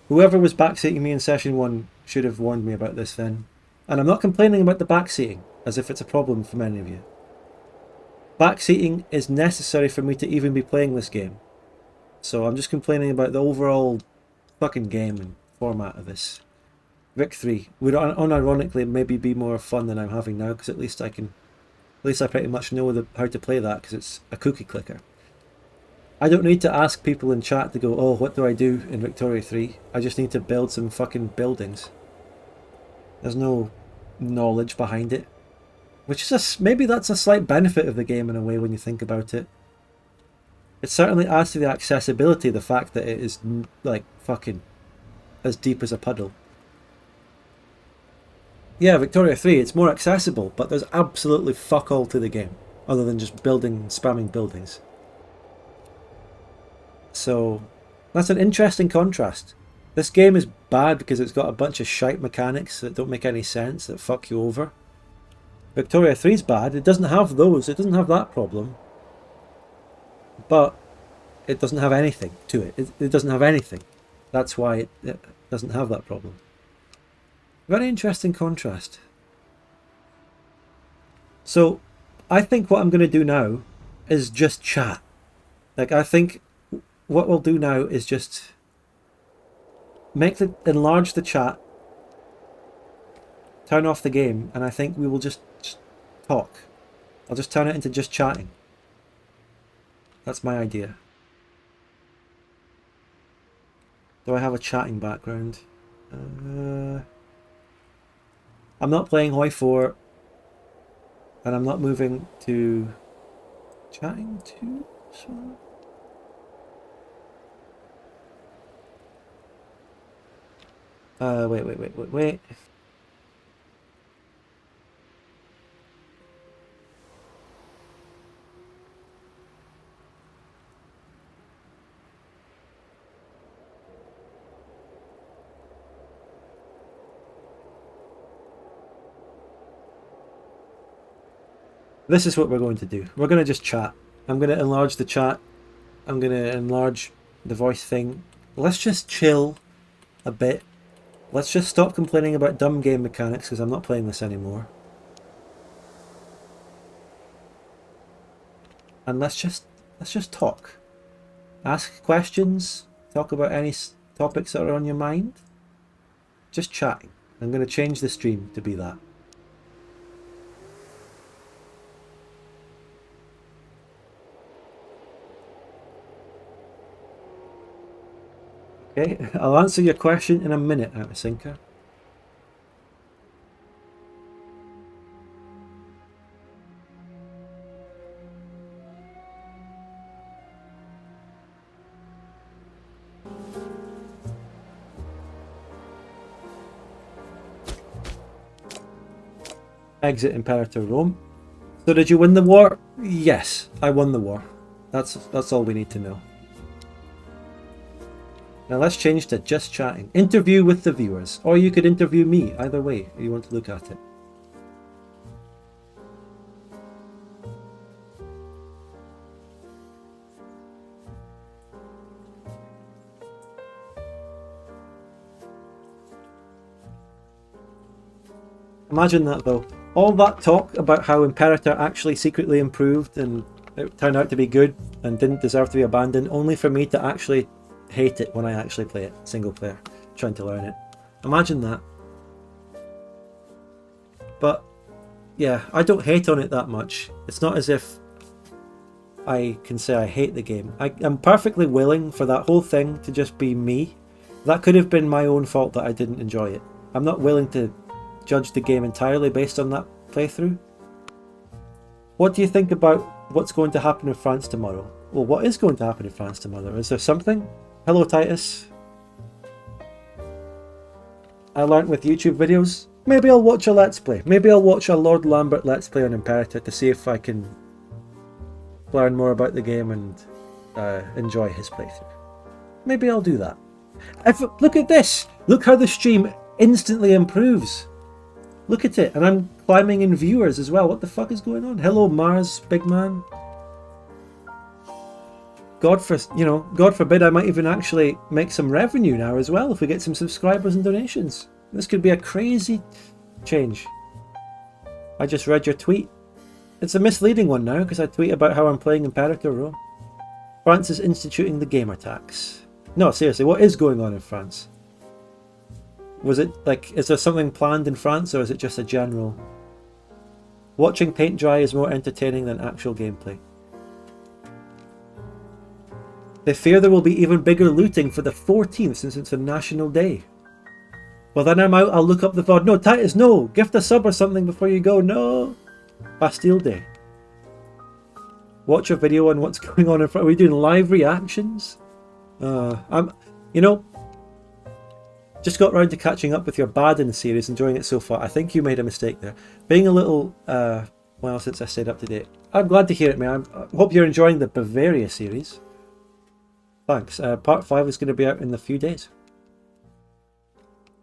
Whoever was backseating me in session 1 should have warned me about this then. And I'm not complaining about the backseating, as if it's a problem for many of you. Backseating is necessary for me to even be playing this game. So I'm just complaining about the overall fucking game and format of this. Vic 3 would unironically maybe be more fun than I'm having now, because at least I pretty much know how to play that, because it's a cookie clicker. I don't need to ask people in chat to go, oh, what do I do in Victoria 3? I just need to build some fucking buildings. There's no knowledge behind it. Which is maybe that's a slight benefit of the game in a way when you think about it. It certainly adds to the accessibility, the fact that it is like fucking as deep as a puddle. Yeah, Victoria 3, it's more accessible, but there's absolutely fuck all to the game, other than just spamming buildings. So, that's an interesting contrast. This game is bad because it's got a bunch of shite mechanics that don't make any sense, that fuck you over. Victoria 3's bad, it doesn't have those, it doesn't have that problem. But it doesn't have anything to it. It doesn't have anything. That's why it doesn't have that problem. Very interesting contrast. So, I think what I'm going to do now is just chat. Like, I think what we'll do now is just enlarge the chat, turn off the game, and I think we will just talk. I'll just turn it into just chatting. That's my idea. Do I have a chatting background? I'm not playing Hoi 4, and I'm not moving to chatting too. So wait. This is what we're going to do. We're going to just chat. I'm going to enlarge the chat. I'm going to enlarge the voice thing. Let's just chill a bit. Let's just stop complaining about dumb game mechanics, because I'm not playing this anymore. And let's just talk. Ask questions. Talk about any topics that are on your mind. Just chatting. I'm going to change the stream to be that. Okay, I'll answer your question in a minute, Sinker. Exit Imperator Rome. So did you win the war? Yes, I won the war. That's all we need to know. Now let's change to just chatting. Interview with the viewers. Or you could interview me, either way you want to look at it. Imagine that though. All that talk about how Imperator actually secretly improved and it turned out to be good and didn't deserve to be abandoned, only for me to actually hate it when I actually play it, single player, trying to learn it. Imagine that. But yeah, I don't hate on it that much. It's not as if I can say I hate the game. I'm perfectly willing for that whole thing to just be me. That could have been my own fault that I didn't enjoy it. I'm not willing to judge the game entirely based on that playthrough. What do you think about what's going to happen in France tomorrow? Well, what is going to happen in France tomorrow? Is there something? Hello, Titus. I learnt with YouTube videos. Maybe I'll watch a Let's Play. Maybe I'll watch a Lord Lambert Let's Play on Imperator to see if I can learn more about the game and enjoy his playthrough. Maybe I'll do that. Look at this! Look how the stream instantly improves. Look at it, and I'm climbing in viewers as well. What the fuck is going on? Hello, Mars, big man. God forbid I might even actually make some revenue now as well if we get some subscribers and donations. This could be a crazy change. I just read your tweet. It's a misleading one now because I tweet about how I'm playing Imperator Rome. France is instituting the gamer tax. No, seriously, what is going on in France? Was it like, is there something planned in France, or is it just a general? Watching paint dry is more entertaining than actual gameplay. They fear there will be even bigger looting for the 14th since it's a national day. Well, then I'm out. I'll look up the VOD. No, Titus, no! Gift a sub or something before you go. No! Bastille Day. Watch a video on what's going on in front. Are we doing live reactions? Just got round to catching up with your Baden series, enjoying it so far. I think you made a mistake there. Being a little, well, since I stayed up to date. I'm glad to hear it, man. I hope you're enjoying the Bavaria series. Thanks. Part 5 is going to be out in a few days.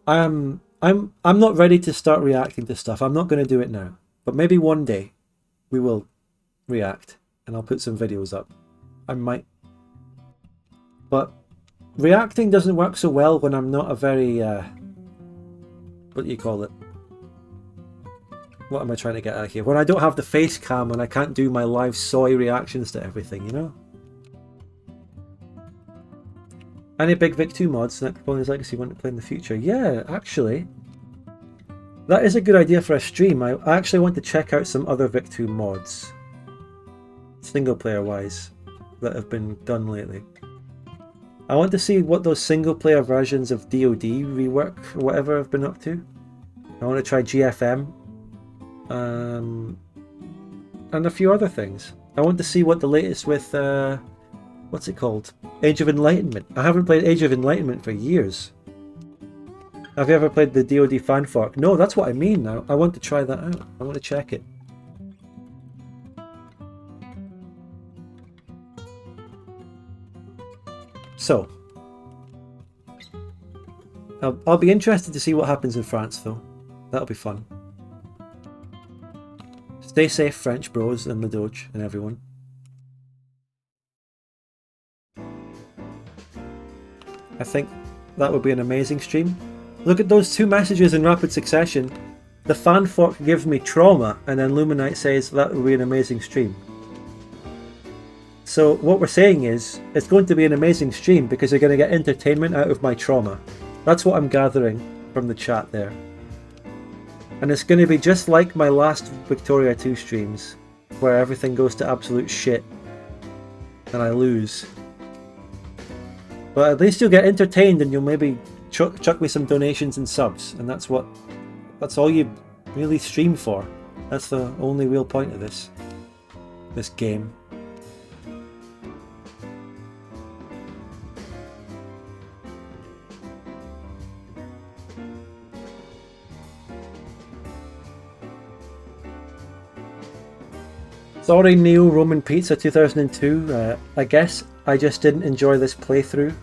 I'm not ready to start reacting to stuff. I'm not going to do it now. But maybe one day we will react and I'll put some videos up. I might. But reacting doesn't work so well when I'm not a very, what do you call it? What am I trying to get at here? When I don't have the face cam and I can't do my live soy reactions to everything, you know? Any big Vic 2 mods that Caponi's Legacy want to play in the future? Yeah, actually. That is a good idea for a stream. I actually want to check out some other Vic 2 mods. Single player wise. That have been done lately. I want to see what those single player versions of DoD rework or whatever have been up to. I want to try GFM. And a few other things. I want to see what the latest with, what's it called? Age of Enlightenment. I haven't played Age of Enlightenment for years. Have you ever played the DoD fan fork? No, that's what I mean now. I want to try that out. I want to check it. So, I'll be interested to see what happens in France though. That'll be fun. Stay safe, French bros and the Doge and everyone. I think that would be an amazing stream. Look at those two messages in rapid succession. The fan fork gives me trauma, and then Luminite says that would be an amazing stream. So what we're saying is, it's going to be an amazing stream because you're going to get entertainment out of my trauma. That's what I'm gathering from the chat there. And it's going to be just like my last Victoria 2 streams, where everything goes to absolute shit, and I lose. But at least you'll get entertained and you'll maybe chuck me some donations and subs, and that's all you really stream for. That's the only real point of this game. Sorry, Neo Roman Pizza 2002. I guess I just didn't enjoy this playthrough.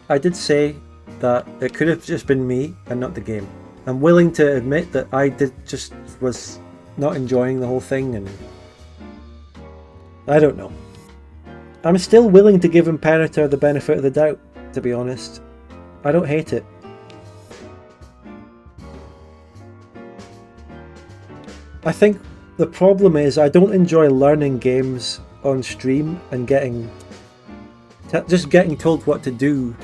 I did say that it could have just been me and not the game. I'm willing to admit that I was not enjoying the whole thing, and I don't know. I'm still willing to give Imperator the benefit of the doubt, to be honest. I don't hate it. I think The problem is I don't enjoy learning games on stream and just getting told what to do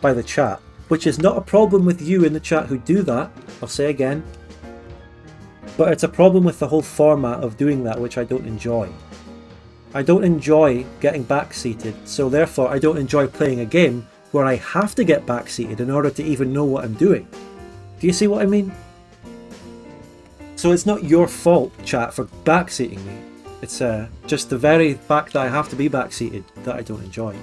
by the chat, which is not a problem with you in the chat who do that, I'll say again, but it's a problem with the whole format of doing that, which I don't enjoy. I don't enjoy getting backseated, so therefore I don't enjoy playing a game where I have to get backseated in order to even know what I'm doing. Do you see what I mean? So it's not your fault, chat, for backseating me. It's just the very fact that I have to be backseated that I don't enjoy.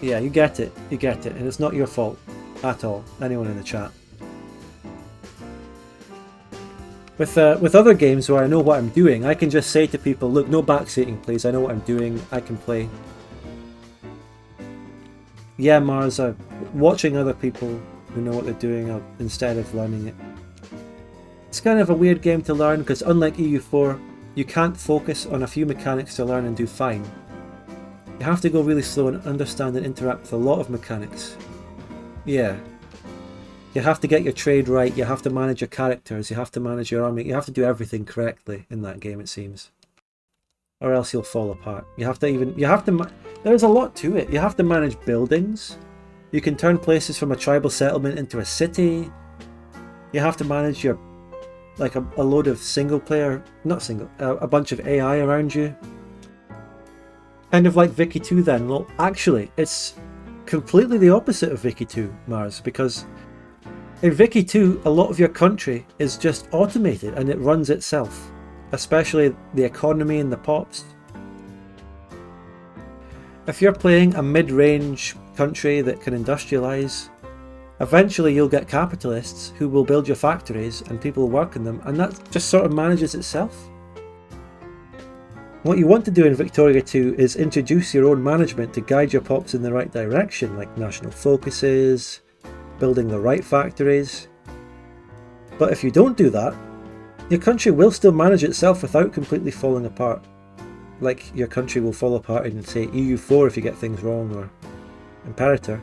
Yeah, you get it, and it's not your fault at all, anyone in the chat. With other games where I know what I'm doing, I can just say to people, look, no backseating please, I know what I'm doing, I can play. Yeah, Mars, watching other people who know what they're doing instead of learning it. It's kind of a weird game to learn because unlike EU4, you can't focus on a few mechanics to learn and do fine. You have to go really slow and understand and interact with a lot of mechanics. Yeah. You have to get your trade right, you have to manage your characters, you have to manage your army, you have to do everything correctly in that game, it seems. Or else you'll fall apart. There's a lot to it. You have to manage buildings. You can turn places from a tribal settlement into a city. You have to manage a load of a bunch of AI around you. Kind of like Vicky 2 then. Well, actually, it's completely the opposite of Vicky 2, Mars, because in Vicky 2, a lot of your country is just automated and it runs itself, especially the economy and the pops. If you're playing a mid-range country that can industrialize, eventually you'll get capitalists who will build your factories and people will work in them, and that just sort of manages itself. What you want to do in Victoria 2 is introduce your own management to guide your pops in the right direction, like national focuses, building the right factories. But if you don't do that, your country will still manage itself without completely falling apart. Like your country will fall apart in, say, EU4 if you get things wrong, or Imperator.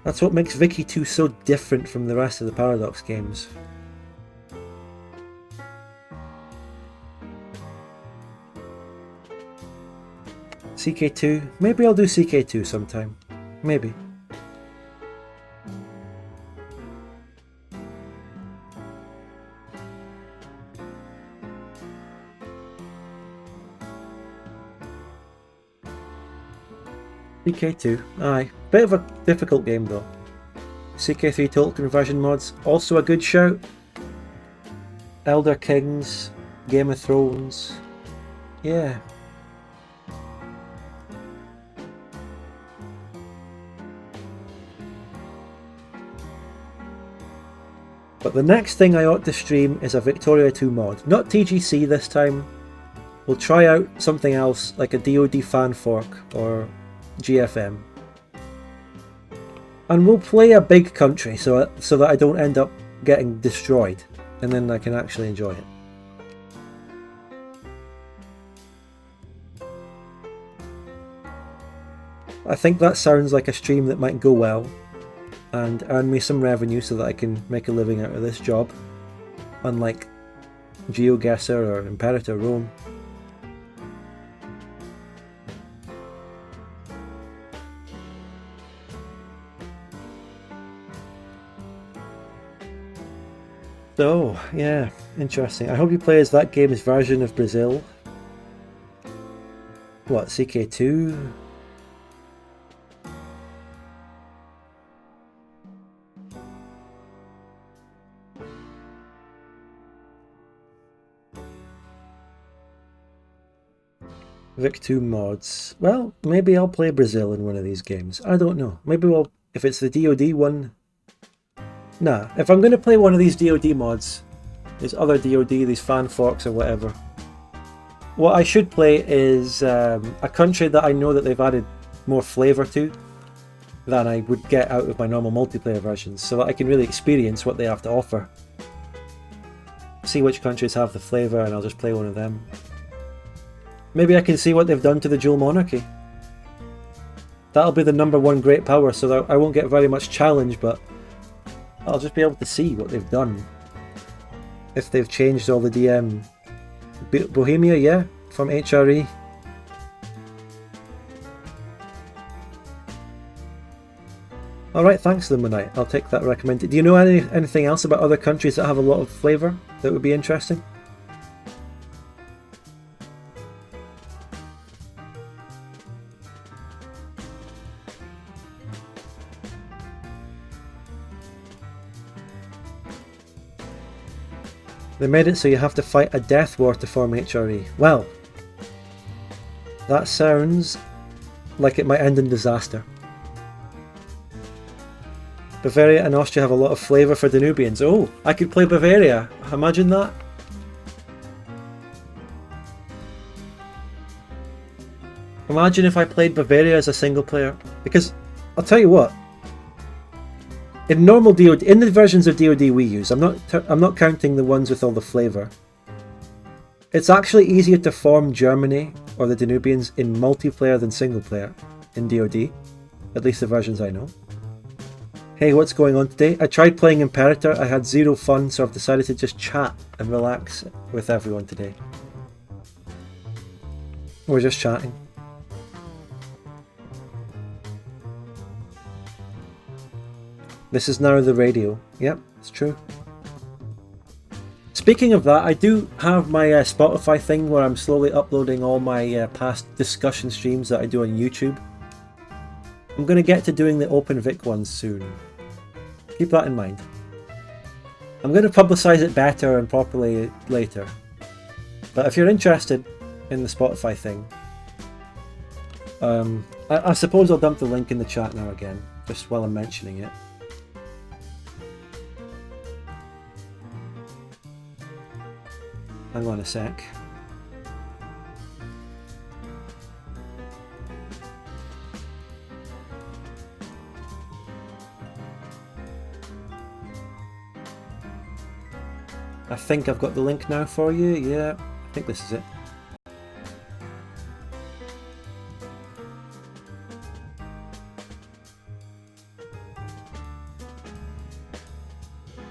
That's what makes Vicky 2 so different from the rest of the Paradox games. CK2? Maybe I'll do CK2 sometime. Maybe. CK2, aye. Bit of a difficult game though. CK3 Total Conversion mods, also a good shout. Elder Kings, Game of Thrones, yeah. But the next thing I ought to stream is a Victoria 2 mod. Not TGC this time. We'll try out something else like a DoD fan fork or GFM. And we'll play a big country so that I don't end up getting destroyed, and then I can actually enjoy it. I think that sounds like a stream that might go well and earn me some revenue so that I can make a living out of this job, unlike GeoGuessr or Imperator Rome. So, yeah, interesting. I hope you play as that game's version of Brazil. What, CK2? Vic2 mods. Well, maybe I'll play Brazil in one of these games. I don't know. Maybe if it's the DoD one. Nah, if I'm going to play one of these DoD mods, these other DoD, these fan forks or whatever, what I should play is a country that I know that they've added more flavour to than I would get out of my normal multiplayer versions, so that I can really experience what they have to offer. See which countries have the flavour and I'll just play one of them. Maybe I can see what they've done to the dual monarchy. that'll be the #1 great power, so that I won't get very much challenge, but I'll just be able to see what they've done. If they've changed all the DM. Bohemia, yeah, from HRE. Alright, thanks Luminite, I'll take that recommended. Do you know anything else about other countries that have a lot of flavour that would be interesting? They made it so you have to fight a death war to form HRE. Well, that sounds like it might end in disaster. Bavaria and Austria have a lot of flavour for Danubians. Oh, I could play Bavaria. Imagine that. Imagine if I played Bavaria as a single player. Because, I'll tell you what. In normal DoD, in the versions of DoD we use, I'm not counting the ones with all the flavour. It's actually easier to form Germany or the Danubians in multiplayer than single player in DoD. At least the versions I know. Hey, what's going on today? I tried playing Imperator, I had zero fun, so I've decided to just chat and relax with everyone today. We're just chatting. This is now the radio. Yep, it's true. Speaking of that, I do have my Spotify thing where I'm slowly uploading all my past discussion streams that I do on YouTube. I'm going to get to doing the Open Vic ones soon. Keep that in mind. I'm going to publicise it better and properly later. But if you're interested in the Spotify thing, I suppose I'll dump the link in the chat now again, just while I'm mentioning it. Hang on a sec. I think I've got the link now for you. Yeah, I think this is it.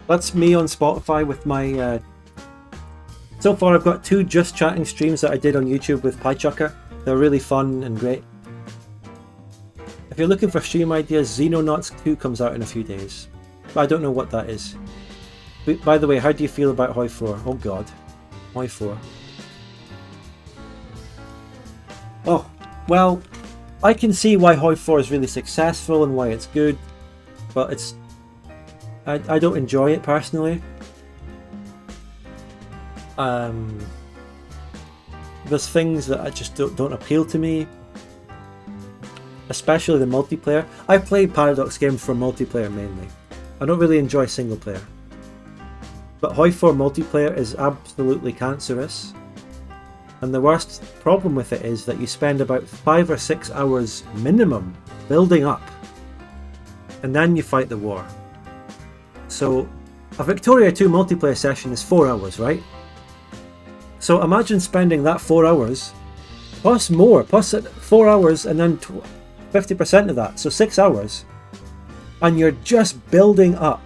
That's me on Spotify with my... So far I've got 2 Just Chatting streams that I did on YouTube with PieChucker. They're really fun and great. If you're looking for stream ideas, Xenonauts 2 comes out in a few days. But I don't know what that is. By the way, how do you feel about Hoi 4? Oh god. Hoi 4. Oh, well, I can see why Hoi 4 is really successful and why it's good, but it's... I don't enjoy it personally. There's things that I just don't appeal to me. Especially the multiplayer. I play Paradox games for multiplayer mainly. I don't really enjoy single player. But Hoi 4 multiplayer is absolutely cancerous. And the worst problem with it is that you spend about 5 or 6 hours minimum building up. And then you fight the war. So a Victoria 2 multiplayer session is 4 hours, right? So imagine spending that 4 hours, plus more, plus 4 hours and then 50% of that, so 6 hours. And you're just building up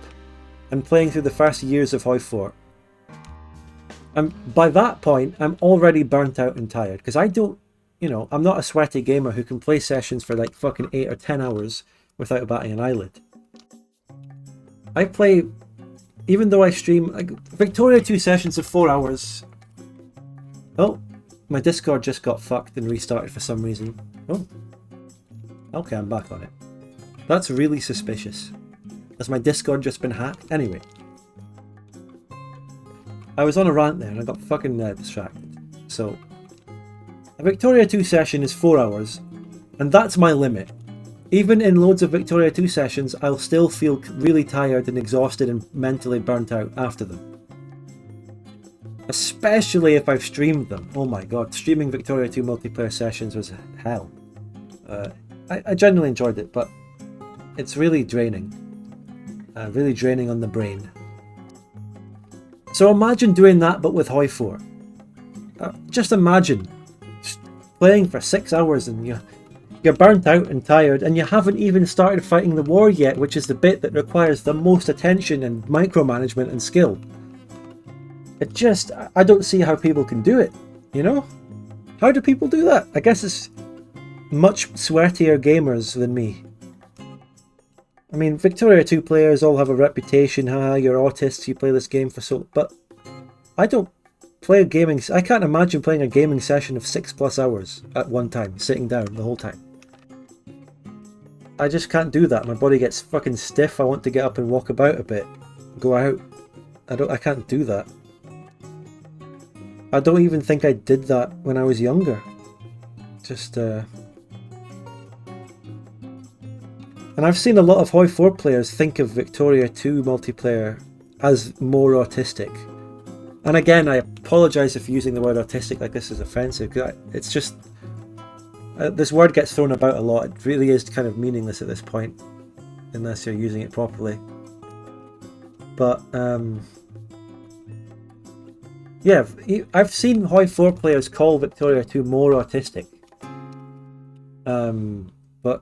and playing through the first years of Hoi 4. And by that point, I'm already burnt out and tired, because I don't, I'm not a sweaty gamer who can play sessions for like fucking 8 or 10 hours without batting an eyelid. I play, even though I stream, Victoria 2 sessions of 4 hours. Oh, my Discord just got fucked and restarted for some reason. Oh, okay, I'm back on it. That's really suspicious. Has my Discord just been hacked? Anyway. I was on a rant there and I got fucking distracted. So, a Victoria 2 session is 4 hours, and that's my limit. Even in loads of Victoria 2 sessions, I'll still feel really tired and exhausted and mentally burnt out after them. Especially if I've streamed them. Oh my god, streaming Victoria 2 multiplayer sessions was hell. I genuinely enjoyed it, but it's really draining. Really draining on the brain. So imagine doing that but with Hoi 4. Just imagine playing for 6 hours and You're burnt out and tired, and you haven't even started fighting the war yet, which is the bit that requires the most attention and micromanagement and skill. I don't see how people can do it, you know? How do people do that? I guess it's much sweatier gamers than me. I mean, Victoria 2 players all have a reputation, you're autists, you play this game for so... But I don't play gaming... I can't imagine playing a gaming session of 6+ hours at one time, sitting down the whole time. I just can't do that. My body gets fucking stiff. I want to get up and walk about a bit. Go out. I can't do that. I don't even think I did that when I was younger. And I've seen a lot of Hoi 4 players think of Victoria 2 multiplayer as more autistic. And again, I apologise if using the word autistic like this is offensive. It's just... this word gets thrown about a lot. It really is kind of meaningless at this point, unless you're using it properly. But, yeah, I've seen Hoi 4 players call Victoria 2 more autistic. But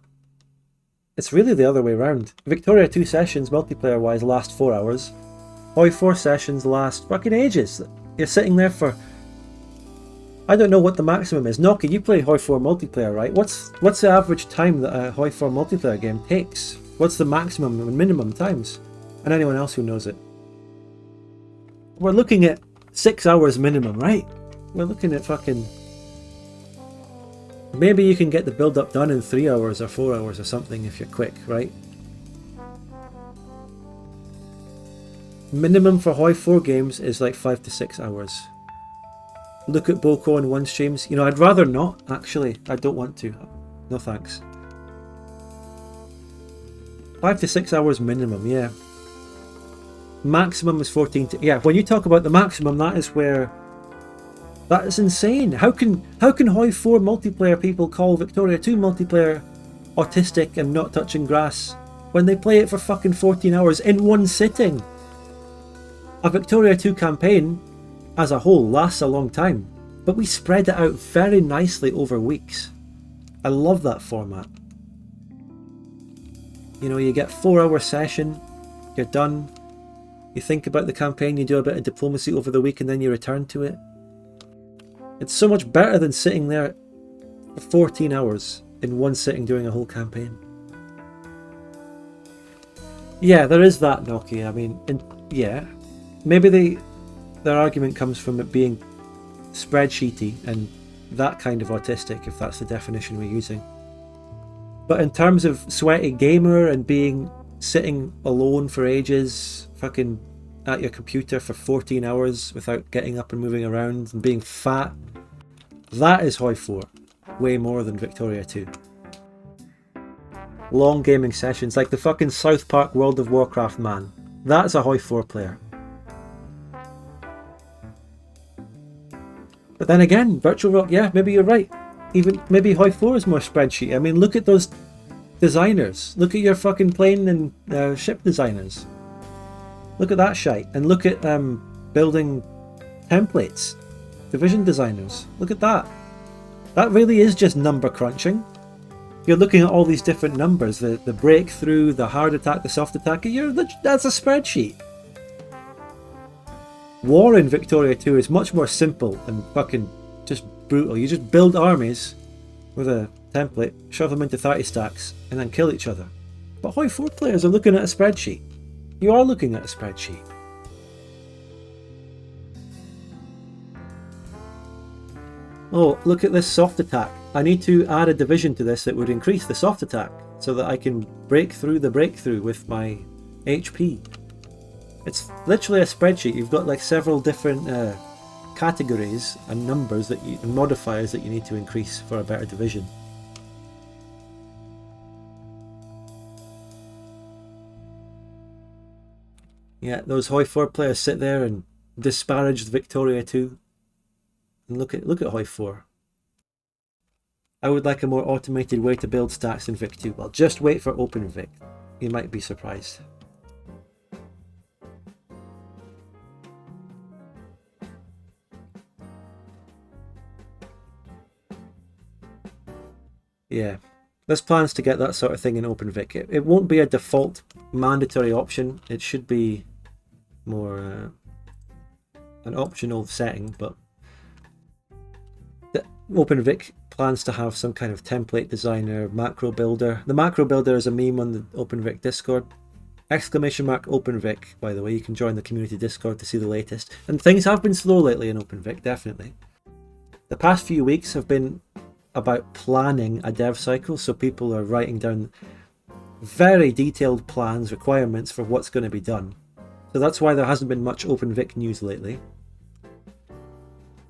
it's really the other way around. Victoria 2 sessions, multiplayer-wise, last 4 hours. Hoi 4 sessions last fucking ages. You're sitting there for... I don't know what the maximum is. Noki, you play Hoi 4 multiplayer, right? What's the average time that a Hoi 4 multiplayer game takes? What's the maximum and minimum times? And anyone else who knows it. We're looking at 6 hours minimum, right? We're looking at fucking... Maybe you can get the build-up done in 3 hours or 4 hours or something if you're quick, right? Minimum for Hoi 4 games is like 5 to 6 hours. Look at Boko on one streams. You know, I'd rather not, actually. I don't want to. No thanks. 5 to 6 hours minimum, yeah. Maximum is 14 to... Yeah, when you talk about the maximum, that is where... That is insane. How can Hoi 4 multiplayer people call Victoria 2 multiplayer autistic and not touching grass when they play it for fucking 14 hours in one sitting? A Victoria 2 campaign as a whole lasts a long time, but we spread it out very nicely over weeks. I love that format. You know, you get 4-hour session, you're done, you think about the campaign, you do a bit of diplomacy over the week and then you return to it. It's so much better than sitting there for 14 hours in one sitting doing a whole campaign. Yeah, there is that, Noki. I mean, yeah. Maybe their argument comes from it being spreadsheety and that kind of autistic, if that's the definition we're using. But in terms of sweaty gamer and being sitting alone for ages, fucking at your computer for 14 hours without getting up and moving around and being fat, that is Hoi 4. Way more than Victoria 2. Long gaming sessions, like the fucking South Park World of Warcraft man. That's a Hoi 4 player. But then again, Virtual Rock, yeah, maybe you're right. Even maybe Hoi 4 is more spreadsheet. I mean, look at those designers. Look at your fucking plane and ship designers. Look at that shite. And look at building templates. Division designers. Look at that. That really is just number crunching. You're looking at all these different numbers. The breakthrough, the hard attack, the soft attack. That's a spreadsheet. War in Victoria 2 is much more simple and fucking just brutal. You just build armies with a template, shove them into 30 stacks, and then kill each other. But Hoi 4 players are looking at a spreadsheet. You are looking at a spreadsheet. Oh, look at this soft attack. I need to add a division to this that would increase the soft attack so that I can break through the breakthrough with my HP. It's literally a spreadsheet. You've got like several different categories and numbers and modifiers that you need to increase for a better division. Yeah, those Hoi 4 players sit there and disparage Victoria 2. And look at Hoi 4. I would like a more automated way to build stacks in Vic 2. Well, just wait for OpenVic. You might be surprised. Yeah. There's plans to get that sort of thing in OpenVic. It won't be a default mandatory option. It should be more an optional setting, but the OpenVic plans to have some kind of template designer, macro builder. The macro builder is a meme on the OpenVic Discord. !OpenVic, by the way. You can join the community Discord to see the latest. And things have been slow lately in OpenVic, definitely. The past few weeks have been about planning a dev cycle, so people are writing down very detailed plans, requirements for what's going to be done. So that's why there hasn't been much OpenVic news lately.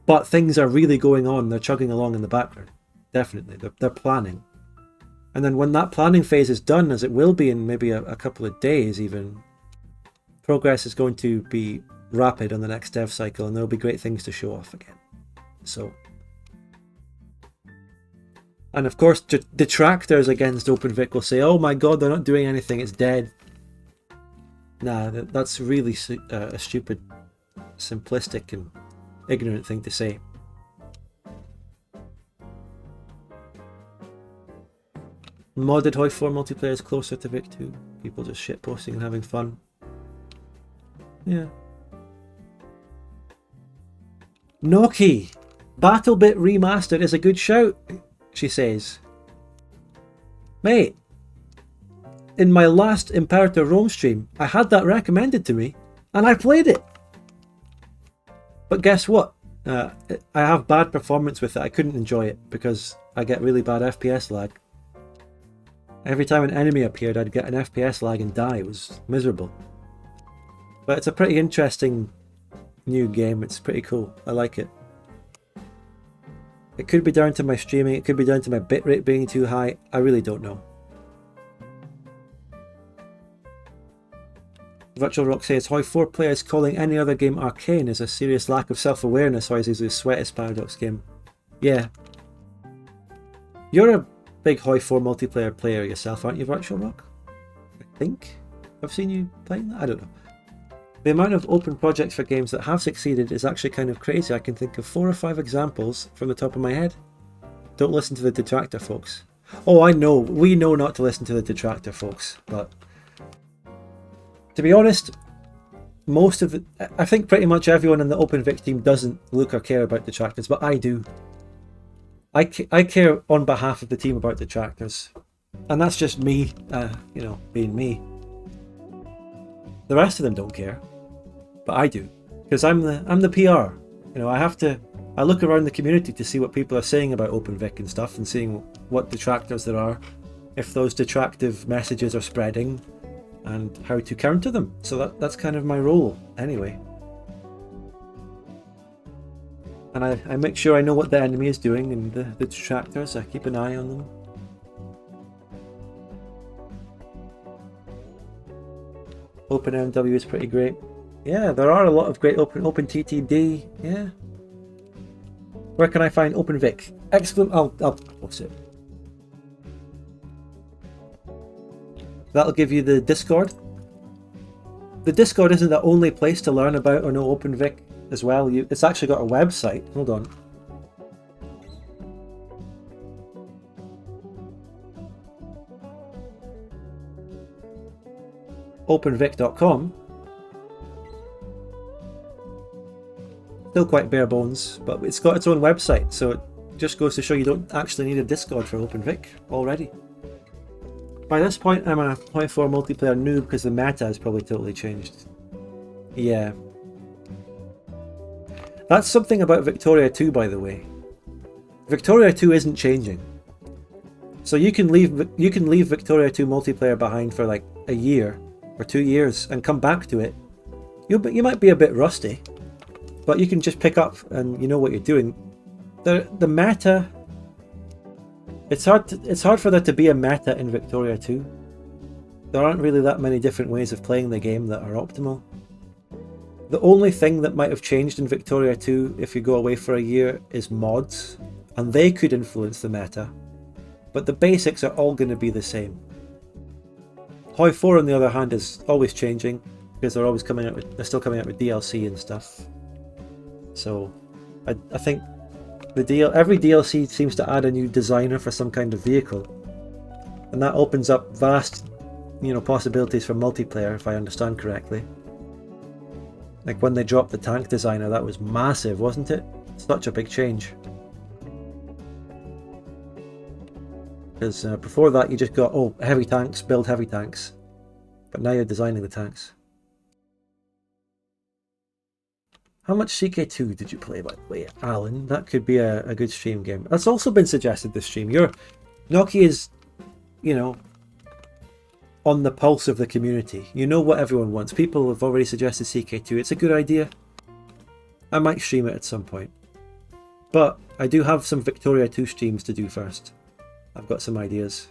But things are really going on, they're chugging along in the background. Definitely, they're planning. And then when that planning phase is done, as it will be in maybe a couple of days even, progress is going to be rapid on the next dev cycle, and there'll be great things to show off again. So... And of course, detractors against OpenVic will say, oh my god, they're not doing anything, it's dead. Nah, that's really a stupid, simplistic and ignorant thing to say. Modded Hoi 4 multiplayer is closer to Vic 2. People just shitposting and having fun. Yeah. Noki! BattleBit Remastered is a good shout, she says. Mate, in my last Imperator Rome stream, I had that recommended to me, and I played it. But guess what? I have bad performance with it. I couldn't enjoy it because I get really bad FPS lag. Every time an enemy appeared, I'd get an FPS lag and die. It was miserable. But it's a pretty interesting new game. It's pretty cool. I like it. It could be down to my streaming. It could be down to my bitrate being too high. I really don't know. Virtual Rock says, Hoi 4 players calling any other game arcane is a serious lack of self-awareness. Hoi says, sweatest Paradox game. Yeah. You're a big Hoi 4 multiplayer player yourself, aren't you, Virtual Rock? I think I've seen you playing that. I don't know. The amount of open projects for games that have succeeded is actually kind of crazy. I can think of 4 or 5 examples from the top of my head. Don't listen to the detractor folks. Oh, I know. We know not to listen to the detractor folks, but to be honest, I think pretty much everyone in the OpenVic team doesn't look or care about detractors, but I do. I care on behalf of the team about detractors, and that's just me, you know, being me. The rest of them don't care, but I do, because I'm the PR. You know, I look around the community to see what people are saying about OpenVic and stuff, and seeing what detractors there are, if those detractive messages are spreading, and how to counter them. So that's kind of my role, anyway. And I make sure I know what the enemy is doing and the detractors. I keep an eye on them. OpenMW is pretty great. Yeah, there are a lot of great OpenTTD. Yeah. Where can I find OpenVic? I'll post it. That'll give you the Discord. The Discord isn't the only place to learn about or know OpenVic as well. It's actually got a website. Hold on. openvic.com. Still quite bare bones, but it's got its own website, so it just goes to show you don't actually need a Discord for OpenVic already. By this point, I'm a Hoi 4 multiplayer noob because the meta has probably totally changed. Yeah. That's something about Victoria 2, by the way. Victoria 2 isn't changing. So you can leave Victoria 2 multiplayer behind for like a year or 2 years and come back to it. You might be a bit rusty, but you can just pick up and you know what you're doing. The meta, it's hard for there to be a meta in Victoria 2. There aren't really that many different ways of playing the game that are optimal. The only thing that might have changed in Victoria 2 if you go away for a year is mods, and they could influence the meta, but the basics are all going to be the same. Hoi 4 on the other hand is always changing because they're still coming out with DLC and stuff. So I think every DLC seems to add a new designer for some kind of vehicle. And that opens up vast, possibilities for multiplayer, if I understand correctly. Like when they dropped the tank designer, that was massive, wasn't it? Such a big change. Because before that you just got, oh, heavy tanks, build heavy tanks. But now you're designing the tanks. How much CK2 did you play, by the way, Alan? That could be a good stream game. That's also been suggested this stream. Noki is, on the pulse of the community. You know what everyone wants. People have already suggested CK2. It's a good idea. I might stream it at some point. But I do have some Victoria 2 streams to do first. I've got some ideas.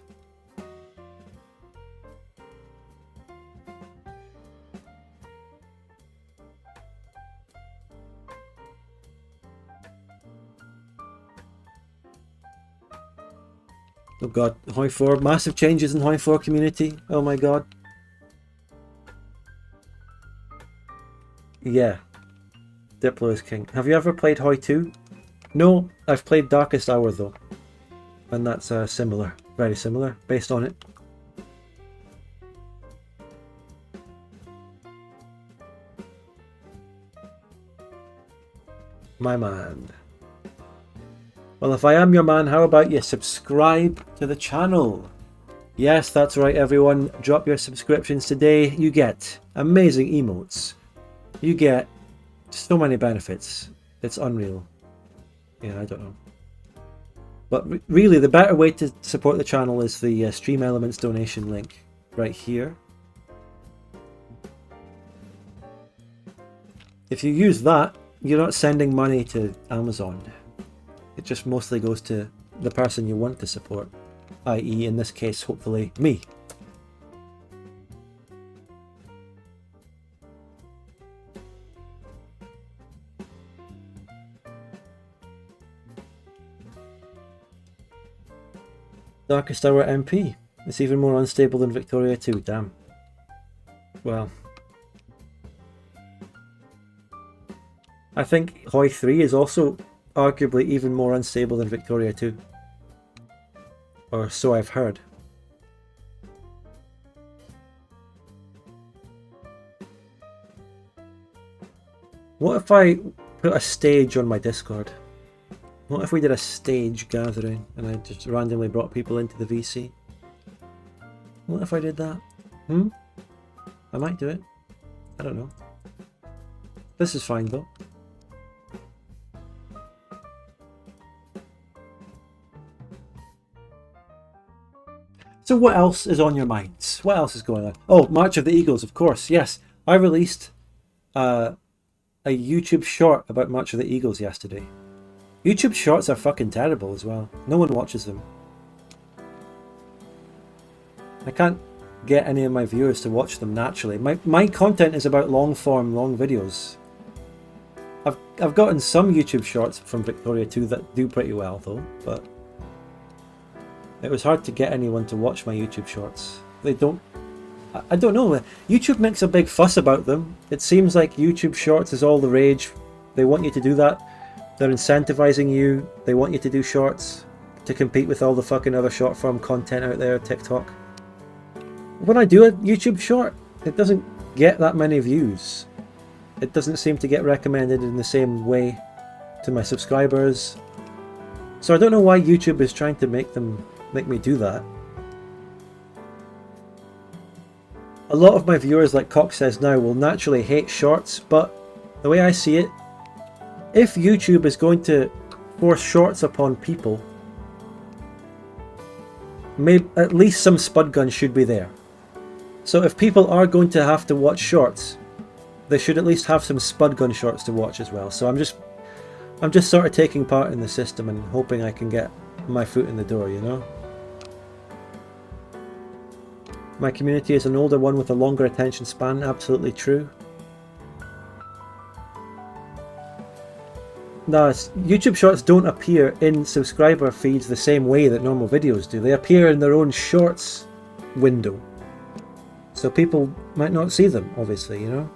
Oh god, Hoi 4, massive changes in Hoi 4 community. Oh my god. Yeah. Diplo is king. Have you ever played Hoi 2? No, I've played Darkest Hour though. And that's similar. Very similar, based on it. My man. Well, if I am your man, how about you subscribe to the channel? Yes, that's right, everyone. Drop your subscriptions today. You get amazing emotes. You get so many benefits. It's unreal. Yeah, I don't know. But really, the better way to support the channel is the Stream Elements donation link right here. If you use that, you're not sending money to Amazon. It just mostly goes to the person you want to support, i.e. in this case, hopefully, me. Darkest Hour MP. It's even more unstable than Victoria 2, damn. Well. I think Hoi 3 is also arguably even more unstable than Victoria 2. Or so I've heard. What if I put a stage on my Discord? What if we did a stage gathering and I just randomly brought people into the VC? What if I did that? I might do it. I don't know. This is fine though. So what else is on your minds? What else is going on? Oh, March of the Eagles, of course. Yes, I released a YouTube short about March of the Eagles yesterday. YouTube shorts are fucking terrible as well. No one watches them. I can't get any of my viewers to watch them naturally. My content is about long form, long videos. I've gotten some YouTube shorts from Victoria 2 that do pretty well though, but it was hard to get anyone to watch my YouTube shorts. They don't... I don't know. YouTube makes a big fuss about them. It seems like YouTube shorts is all the rage. They want you to do that. They're incentivizing you. They want you to do shorts to compete with all the fucking other short form content out there, TikTok. When I do a YouTube short, it doesn't get that many views. It doesn't seem to get recommended in the same way to my subscribers. So I don't know why YouTube is trying to make me do that. A lot of my viewers, like Cox says now, will naturally hate shorts, but the way I see it, if YouTube is going to force shorts upon people, maybe at least some spud guns should be there. So if people are going to have to watch shorts, they should at least have some spud gun shorts to watch as well. So I'm just sort of taking part in the system and hoping I can get my foot in the door, you know? My community is an older one with a longer attention span, absolutely true. No, YouTube Shorts don't appear in subscriber feeds the same way that normal videos do. They appear in their own Shorts window. So people might not see them, obviously, you know?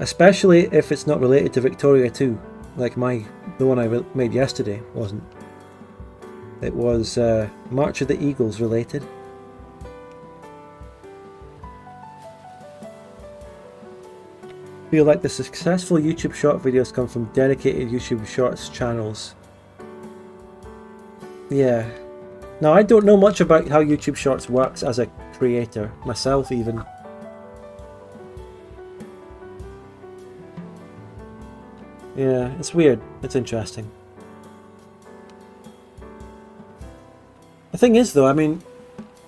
Especially if it's not related to Victoria 2, like the one I made yesterday wasn't. It was March of the Eagles related. Feel like the successful YouTube short videos come from dedicated YouTube Shorts channels. Yeah. Now, I don't know much about how YouTube Shorts works as a creator, myself even. Yeah, it's weird. It's interesting. The thing is though, I mean,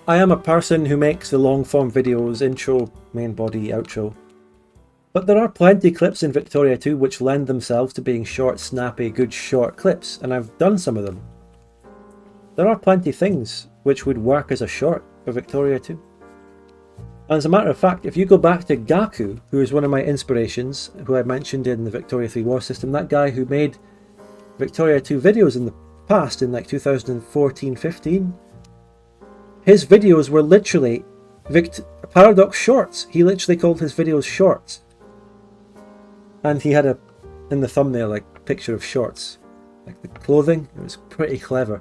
I am a person who makes the long form videos, intro, main body, outro. But there are plenty clips in Victoria 2 which lend themselves to being short, snappy, good short clips, and I've done some of them. There are plenty things which would work as a short for Victoria 2. And as a matter of fact, if you go back to Gaku, who is one of my inspirations, who I mentioned in the Victoria 3 War System, that guy who made Victoria 2 videos in the past, in like 2014-15, his videos were literally Paradox shorts. He literally called his videos shorts. And he had in the thumbnail, like, picture of shorts. Like the clothing, it was pretty clever.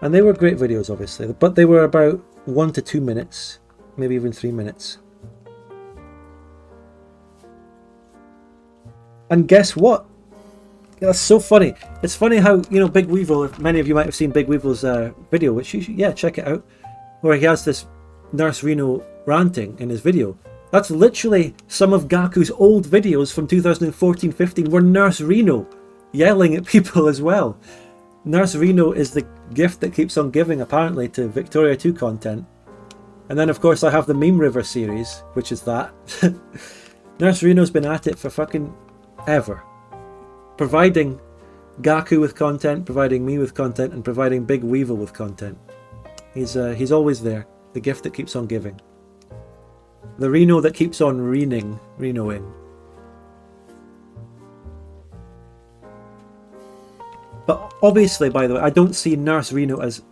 And they were great videos, obviously, but they were about 1 to 2 minutes, maybe even 3 minutes. And guess what? That's so funny. It's funny how, you know, Big Weevil, many of you might have seen Big Weevil's video, which you should, yeah, check it out, where he has this Nurse Reno ranting in his video. That's literally some of Gaku's old videos from 2014-15 were Nurse Reno yelling at people as well. Nurse Reno is the gift that keeps on giving, apparently, to Victoria 2 content. And then, of course, I have the Meme River series, which is that. Nurse Reno's been at it for fucking ever. Providing Gaku with content, providing me with content, and providing Big Weevil with content. He's always there. The gift that keeps on giving. The Reno that keeps on Renoing. But obviously, by the way, I don't see Nurse Reno as...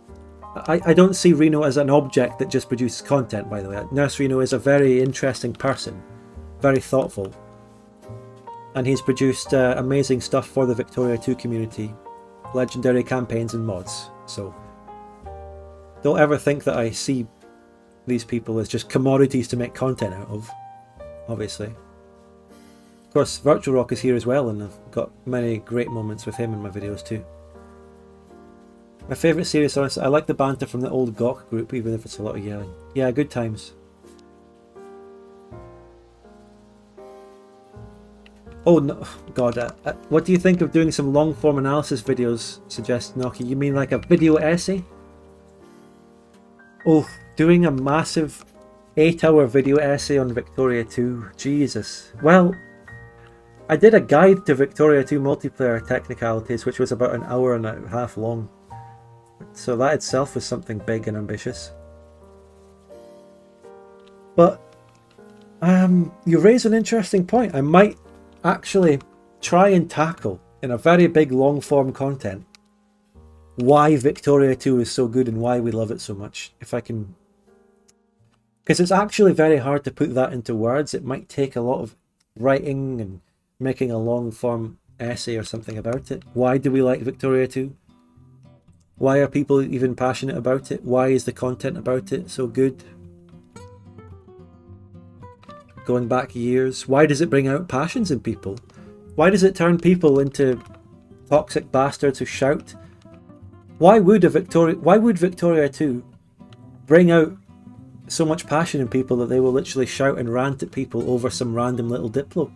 I don't see Reno as an object that just produces content, by the way. Nurse Reno is a very interesting person. Very thoughtful. And he's produced amazing stuff for the Victoria 2 community. Legendary campaigns and mods. So, don't ever think that I see these people as just commodities to make content out of, obviously. Of course, Virtual Rock is here as well, and I've got many great moments with him in my videos too. My favourite series, honestly, I like the banter from the old Gawk group, even if it's a lot of yelling. Yeah, good times. Oh no, God, what do you think of doing some long form analysis videos, suggests Noki? You mean like a video essay? Oh, doing a massive 8-hour video essay on Victoria 2, Jesus. Well, I did a guide to Victoria 2 multiplayer technicalities, which was about an hour and a half long. So that itself was something big and ambitious. But, you raise an interesting point. I might actually try and tackle, in a very big long form content, why Victoria 2 is so good and why we love it so much. If I can... Because it's actually very hard to put that into words. It might take a lot of writing and making a long form essay or something about it. Why do we like Victoria 2? Why are people even passionate about it? Why is the content about it so good? Going back years, why does it bring out passions in people? Why does it turn people into toxic bastards who shout? Why would Victoria 2 bring out so much passion in people that they will literally shout and rant at people over some random little Diplo?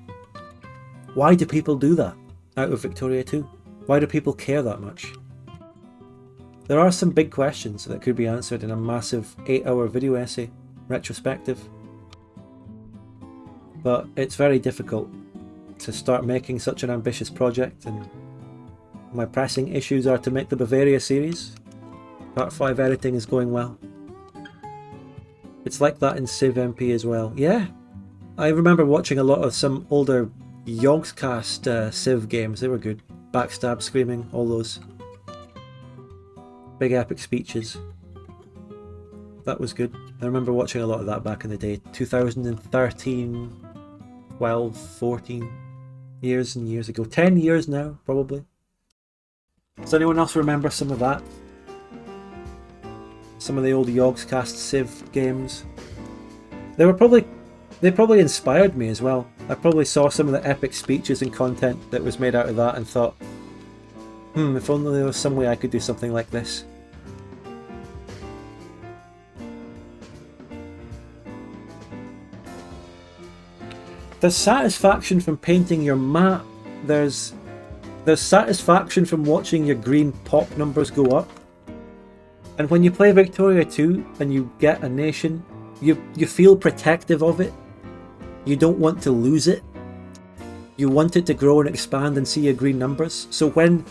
Why do people do that out of Victoria 2? Why do people care that much? There are some big questions that could be answered in a massive 8-hour video essay, retrospective. But it's very difficult to start making such an ambitious project, and my pressing issues are to make the Bavaria series. Part 5 editing is going well. It's like that in Civ MP as well. Yeah, I remember watching a lot of some older Yogscast Civ games. They were good. Backstab, Screaming, all those. Big epic speeches. That was good. I remember watching a lot of that back in the day. 2013, 12, 14 years and years ago. 10 years now, probably. Does anyone else remember some of that? some of the old Yogscast Civ games. They probably inspired me as well. I probably saw some of the epic speeches and content that was made out of that and thought, if only there was some way I could do something like this. There's satisfaction from painting your map. There's satisfaction from watching your green pop numbers go up. And when you play Victoria 2 and you get a nation, you feel protective of it. You don't want to lose it. You want it to grow and expand and see your green numbers. So when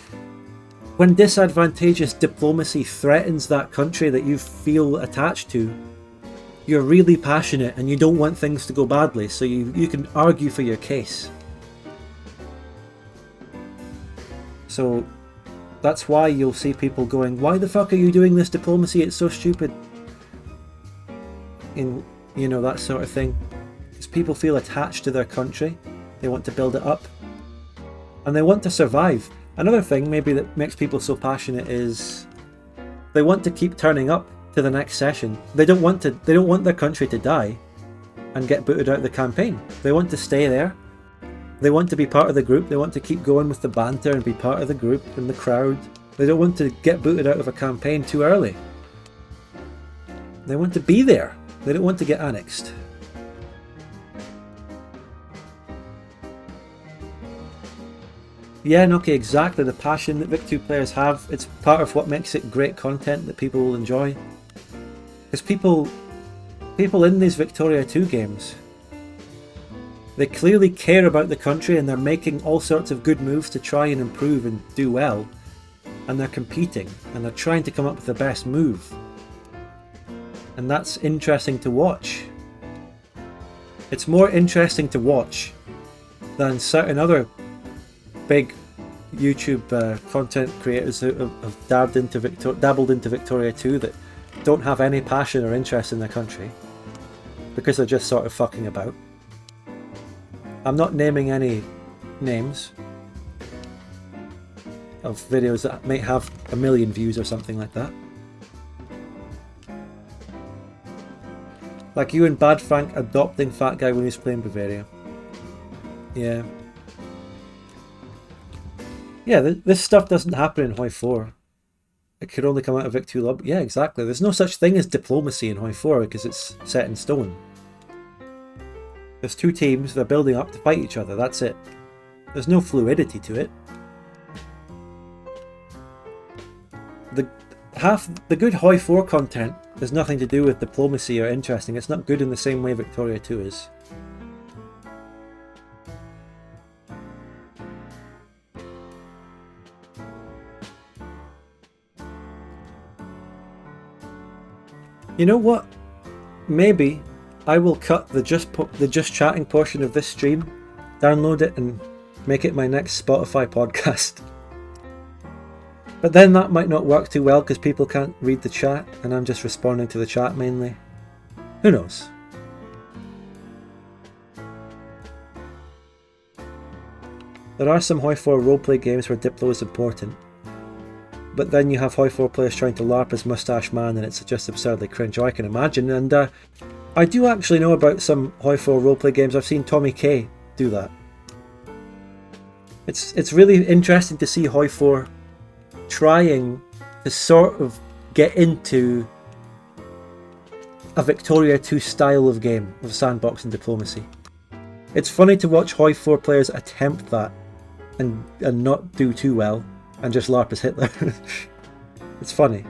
disadvantageous diplomacy threatens that country that you feel attached to, you're really passionate and you don't want things to go badly, so you can argue for your case. So that's why you'll see people going, why the fuck are you doing this diplomacy? It's so stupid. In, you know, that sort of thing. Because people feel attached to their country. They want to build it up. And they want to survive. Another thing maybe that makes people so passionate is they want to keep turning up to the next session. They don't want their country to die and get booted out of the campaign. They want to stay there. They want to be part of the group. They want to keep going with the banter and be part of the group and the crowd. They don't want to get booted out of a campaign too early. They want to be there. They don't want to get annexed. Yeah, okay, exactly. The passion that Vic 2 players have, it's part of what makes it great content that people will enjoy. Because people in these Victoria 2 games, they clearly care about the country and they're making all sorts of good moves to try and improve and do well. And they're competing and they're trying to come up with the best move. And that's interesting to watch. It's more interesting to watch than certain other big YouTube content creators who have dabbled into Victoria 2 that don't have any passion or interest in their country because they're just sort of fucking about. I'm not naming any names of videos that might have 1 million views or something like that. Like you and Bad Frank adopting Fat Guy when he's playing Bavaria. Yeah. Yeah, this stuff doesn't happen in Hoi 4. It could only come out of Vic 2 Lub. Yeah, exactly. There's no such thing as diplomacy in Hoi 4 because it's set in stone. There's two teams, they're building up to fight each other, that's it. There's no fluidity to it. The good Hoi 4 content has nothing to do with diplomacy or interesting. It's not good in the same way Victoria 2 is. You know what? Maybe I will cut the just chatting portion of this stream, download it and make it my next Spotify podcast. But then that might not work too well because people can't read the chat and I'm just responding to the chat mainly. Who knows? There are some Hoi 4 roleplay games where Diplo is important. But then you have Hoi 4 players trying to LARP as Mustache Man and it's just absurdly cringe. Oh, I can imagine. And I do actually know about some Hoi 4 roleplay games. I've seen Tommy K do that. It's really interesting to see Hoi 4 trying to sort of get into a Victoria 2 style of game of sandbox and diplomacy. It's funny to watch Hoi 4 players attempt that and not do too well. And just LARP as Hitler. It's funny.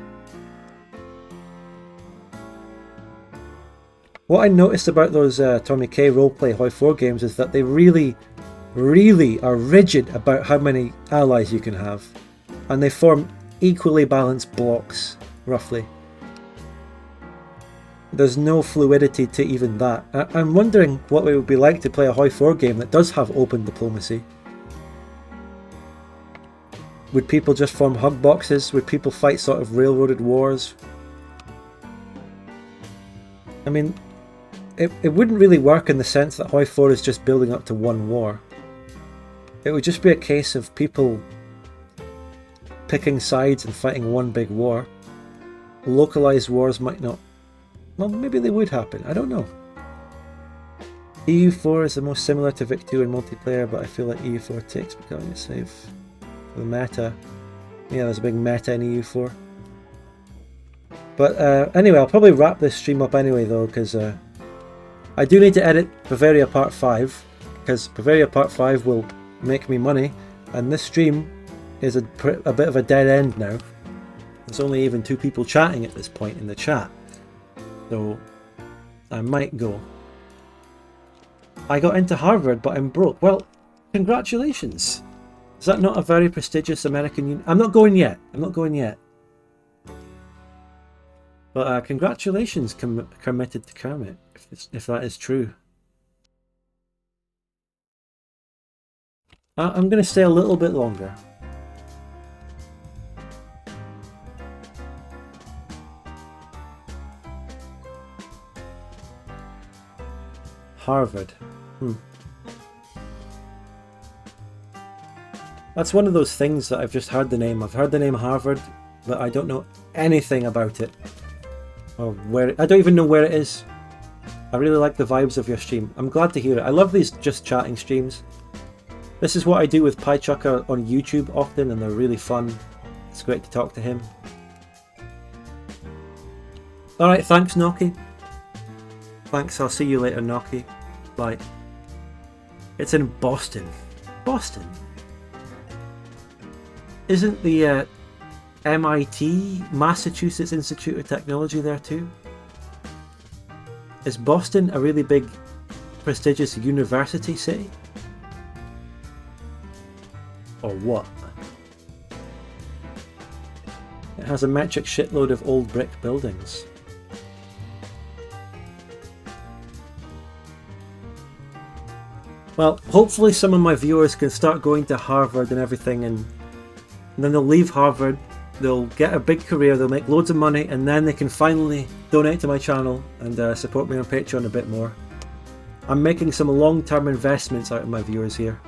What I noticed about those Tommy K roleplay Hoi 4 games is that they really, really are rigid about how many allies you can have. And they form equally balanced blocks, roughly. There's no fluidity to even that. I'm wondering what it would be like to play a Hoi 4 game that does have open diplomacy. Would people just form hug boxes? Would people fight sort of railroaded wars? I mean, it wouldn't really work in the sense that Hoi 4 is just building up to one war. It would just be a case of people picking sides and fighting one big war. localized wars might not... Well, maybe they would happen. I don't know. EU4 is the most similar to Vic2 in multiplayer, but I feel like EU4 takes becoming it safe. The meta. Yeah, there's a big meta in EU4. But anyway, I'll probably wrap this stream up anyway though, because I do need to edit Bavaria Part 5, because Bavaria Part 5 will make me money, and this stream is a bit of a dead end now. There's only even 2 people chatting at this point in the chat, so I might go. I got into Harvard, but I'm broke. Well, congratulations. Is that not a very prestigious American uni? I'm not going yet. I'm not going yet. But congratulations, committed to Kermit, if that is true. I'm going to stay a little bit longer. Harvard. That's one of those things that I've just heard the name. I've heard the name Harvard, but I don't know anything about it. Or where I don't even know where it is. I really like the vibes of your stream. I'm glad to hear it. I love these just chatting streams. This is what I do with PieChucker on YouTube often, and they're really fun. It's great to talk to him. Alright, thanks Noki. Thanks, I'll see you later Noki. Bye. It's in Boston. Boston? Isn't the MIT, Massachusetts Institute of Technology there too? Is Boston a really big, prestigious university city? Or what? It has a metric shitload of old brick buildings. Well, hopefully some of my viewers can start going to Harvard and everything, and then they'll leave Harvard, they'll get a big career, they'll make loads of money, and then they can finally donate to my channel and support me on Patreon a bit more. I'm making some long-term investments out of my viewers here.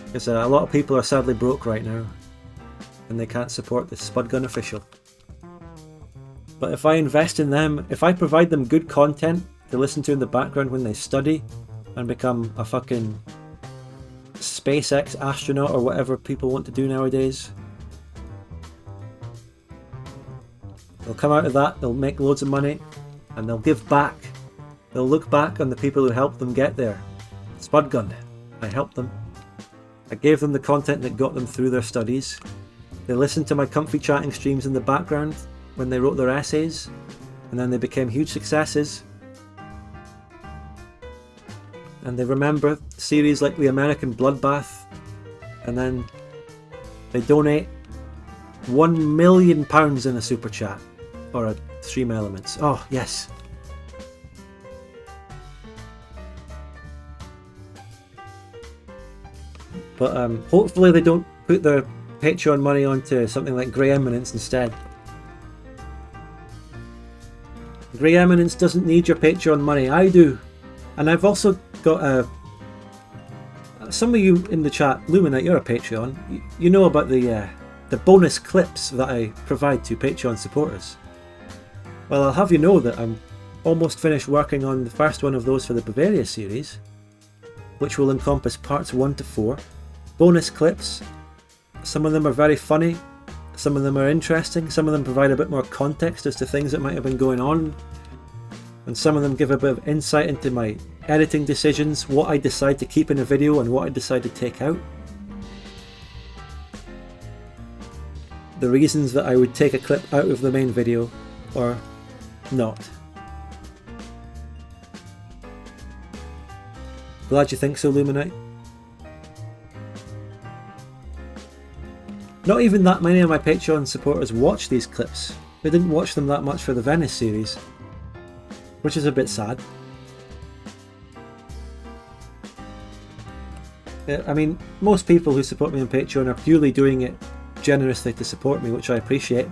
Because a lot of people are sadly broke right now, and they can't support the Spud Gun Official. But if I invest in them, if I provide them good content to listen to in the background when they study, and become a fucking SpaceX astronaut or whatever people want to do nowadays. They'll come out of that, they'll make loads of money, and they'll give back. They'll look back on the people who helped them get there. Spud Gun, I helped them. I gave them the content that got them through their studies. They listened to my comfy chatting streams in the background when they wrote their essays, and then they became huge successes. And they remember series like The American Bloodbath, and then they donate £1 million in a super chat or a Stream Elements. Oh yes. But hopefully they don't put their Patreon money onto something like Grey Eminence instead. Grey Eminence doesn't need your Patreon money, I do. And I've also got some of you in the chat, Luminite, you're a Patreon. You know about the bonus clips that I provide to Patreon supporters. Well, I'll have you know that I'm almost finished working on the first one of those for the Bavaria series, which will encompass parts 1 to 4. Bonus clips. Some of them are very funny, some of them are interesting, some of them provide a bit more context as to things that might have been going on, and some of them give a bit of insight into my editing decisions, what I decide to keep in a video and what I decide to take out. The reasons that I would take a clip out of the main video or not. Glad you think so, Luminite. Not even that many of my Patreon supporters watch these clips. They didn't watch them that much for the Venice series, which is a bit sad. I mean, most people who support me on Patreon are purely doing it generously to support me, which I appreciate.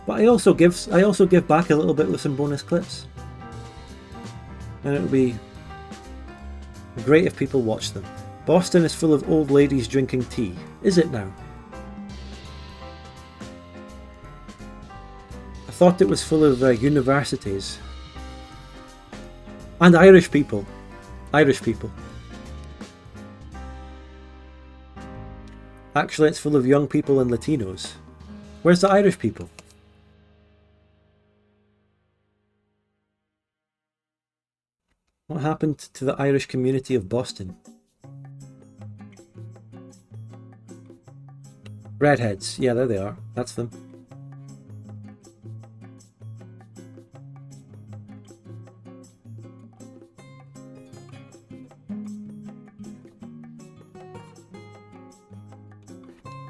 But I also give back a little bit with some bonus clips. And it would be great if people watch them. Boston is full of old ladies drinking tea. Is it now? thought it was full of universities. And Irish people. Irish people. Actually, it's full of young people and Latinos. Where's the Irish people? What happened to the Irish community of Boston? Redheads. Yeah, there they are. That's them.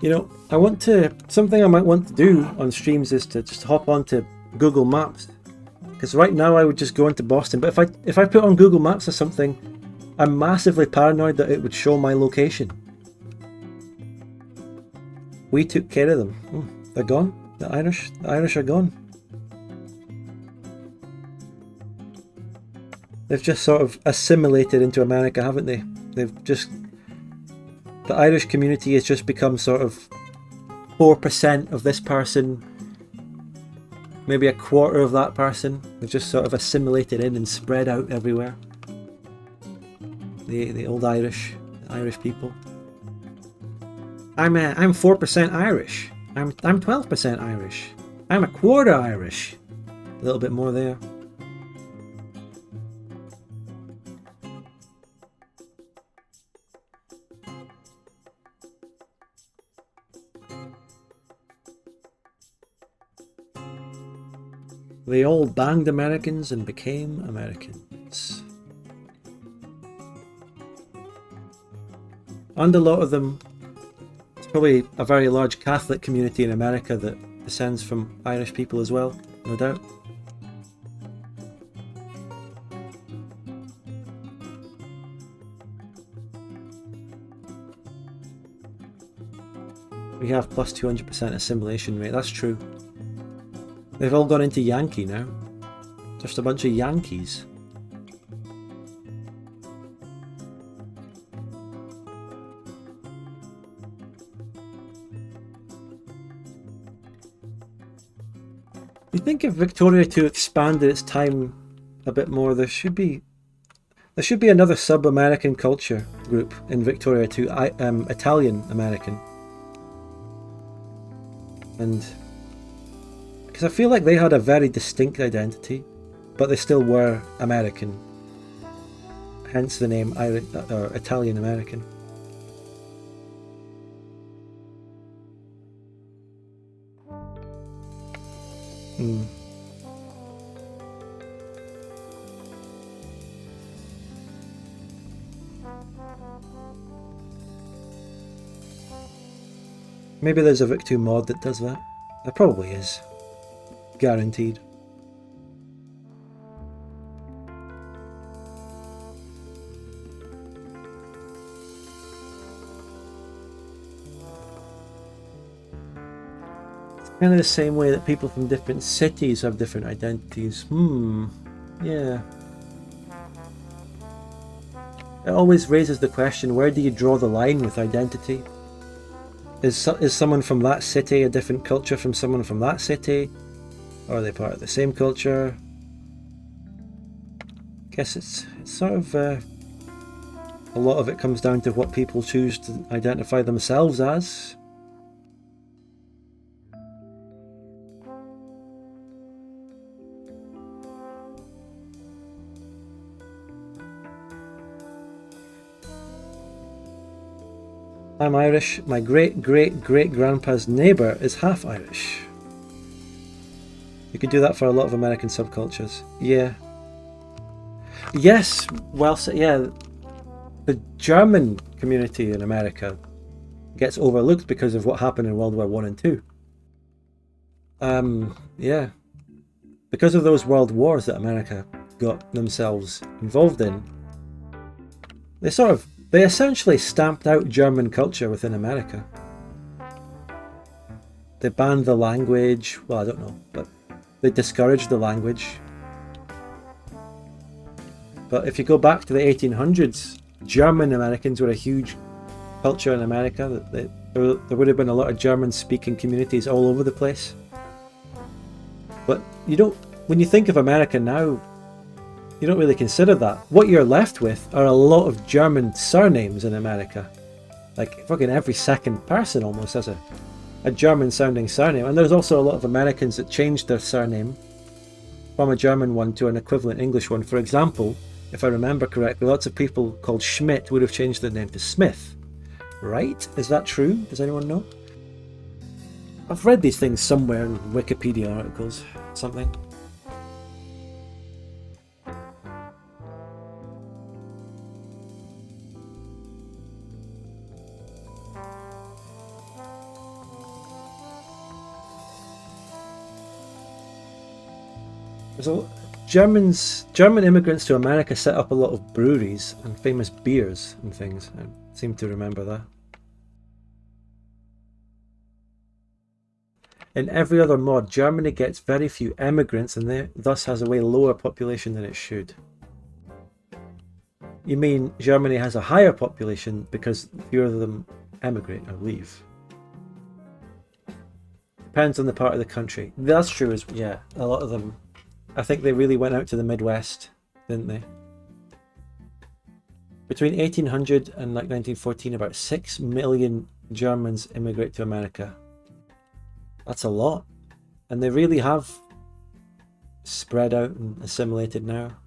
You know, something I might want to do on streams is to just hop onto Google Maps. Because right now I would just go into Boston, but if I put on Google Maps or something, I'm massively paranoid that it would show my location. We took care of them. Oh, they're gone. The Irish are gone. They've just sort of assimilated into America, haven't they? The Irish community has just become sort of 4% of this person, maybe a quarter of that person. They've just sort of assimilated in and spread out everywhere. The old Irish people. I'm 4% Irish. I'm 12% Irish. I'm a quarter Irish. A little bit more there. They all banged Americans and became Americans. And a lot of them, it's probably a very large Catholic community in America that descends from Irish people as well, no doubt. We have plus 200% assimilation rate, that's true. They've all gone into Yankee now. Just a bunch of Yankees. You think if Victoria II expanded its time a bit more, there should be another sub-American culture group in Victoria II, Italian American. And because I feel like they had a very distinct identity, but they still were American. Hence the name Italian American. Maybe there's a Vic2 mod that does that. There probably is. Guaranteed. It's kind of the same way that people from different cities have different identities. Yeah. It always raises the question, where do you draw the line with identity? Is someone from that city a different culture from someone from that city? Or are they part of the same culture? Guess it's sort of a lot of it comes down to what people choose to identify themselves as. I'm Irish. My great-great-great-grandpa's neighbour is half Irish. You could do that for a lot of American subcultures. Yeah. Yes, well said. Yeah. The German community in America gets overlooked because of what happened in World War I and II. Yeah. Because of those world wars that America got themselves involved in, they essentially stamped out German culture within America. They banned the language. Well, I don't know, but they discouraged the language. But if you go back to the 1800s, German Americans were a huge culture in America. There would have been a lot of German-speaking communities all over the place. But you don't, when you think of America now, you don't really consider that. What you're left with are a lot of German surnames in America. Like fucking every second person almost has a German sounding surname. And there's also a lot of Americans that changed their surname from a German one to an equivalent English one. For example, if I remember correctly, lots of people called Schmidt would have changed their name to Smith. Right? Is that true? Does anyone know? I've read these things somewhere in Wikipedia articles, something. So German immigrants to America set up a lot of breweries and famous beers and things. I seem to remember that. In every other mod, Germany gets very few immigrants and thus has a way lower population than it should. You mean Germany has a higher population because fewer of them emigrate or leave? Depends on the part of the country. That's true, yeah, a lot of them. I think they really went out to the Midwest, didn't they? Between 1800 and like 1914, about 6 million Germans immigrate to America. That's a lot. And they really have spread out and assimilated now.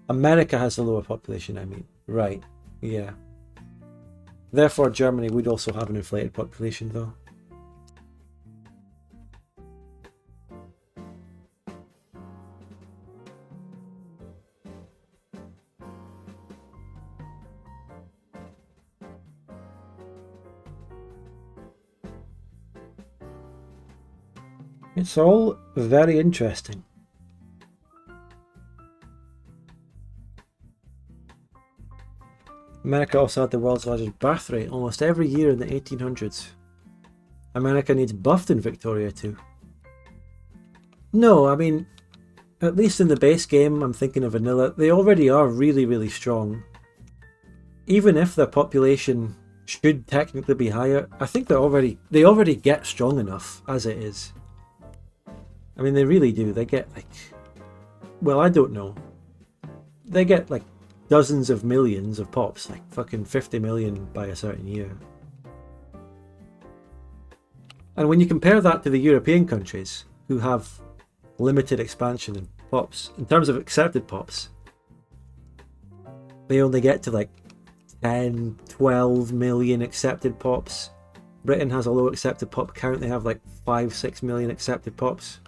America has a lower population, I mean. Right, yeah. Therefore, Germany would also have an inflated population, though. It's all very interesting. America also had the world's largest birth rate almost every year in the 1800s. America needs buffed in Victoria too. No, I mean, at least in the base game, I'm thinking of vanilla, they already are really, really strong. Even if their population should technically be higher, I think they already get strong enough as it is. I mean, they really do. They get like, well, I don't know. They get like dozens of millions of pops, like fucking 50 million by a certain year. And when you compare that to the European countries, who have limited expansion in pops, in terms of accepted pops, they only get to like 10, 12 million accepted pops. Britain has a low accepted pop count. They have like 5, 6 million accepted pops.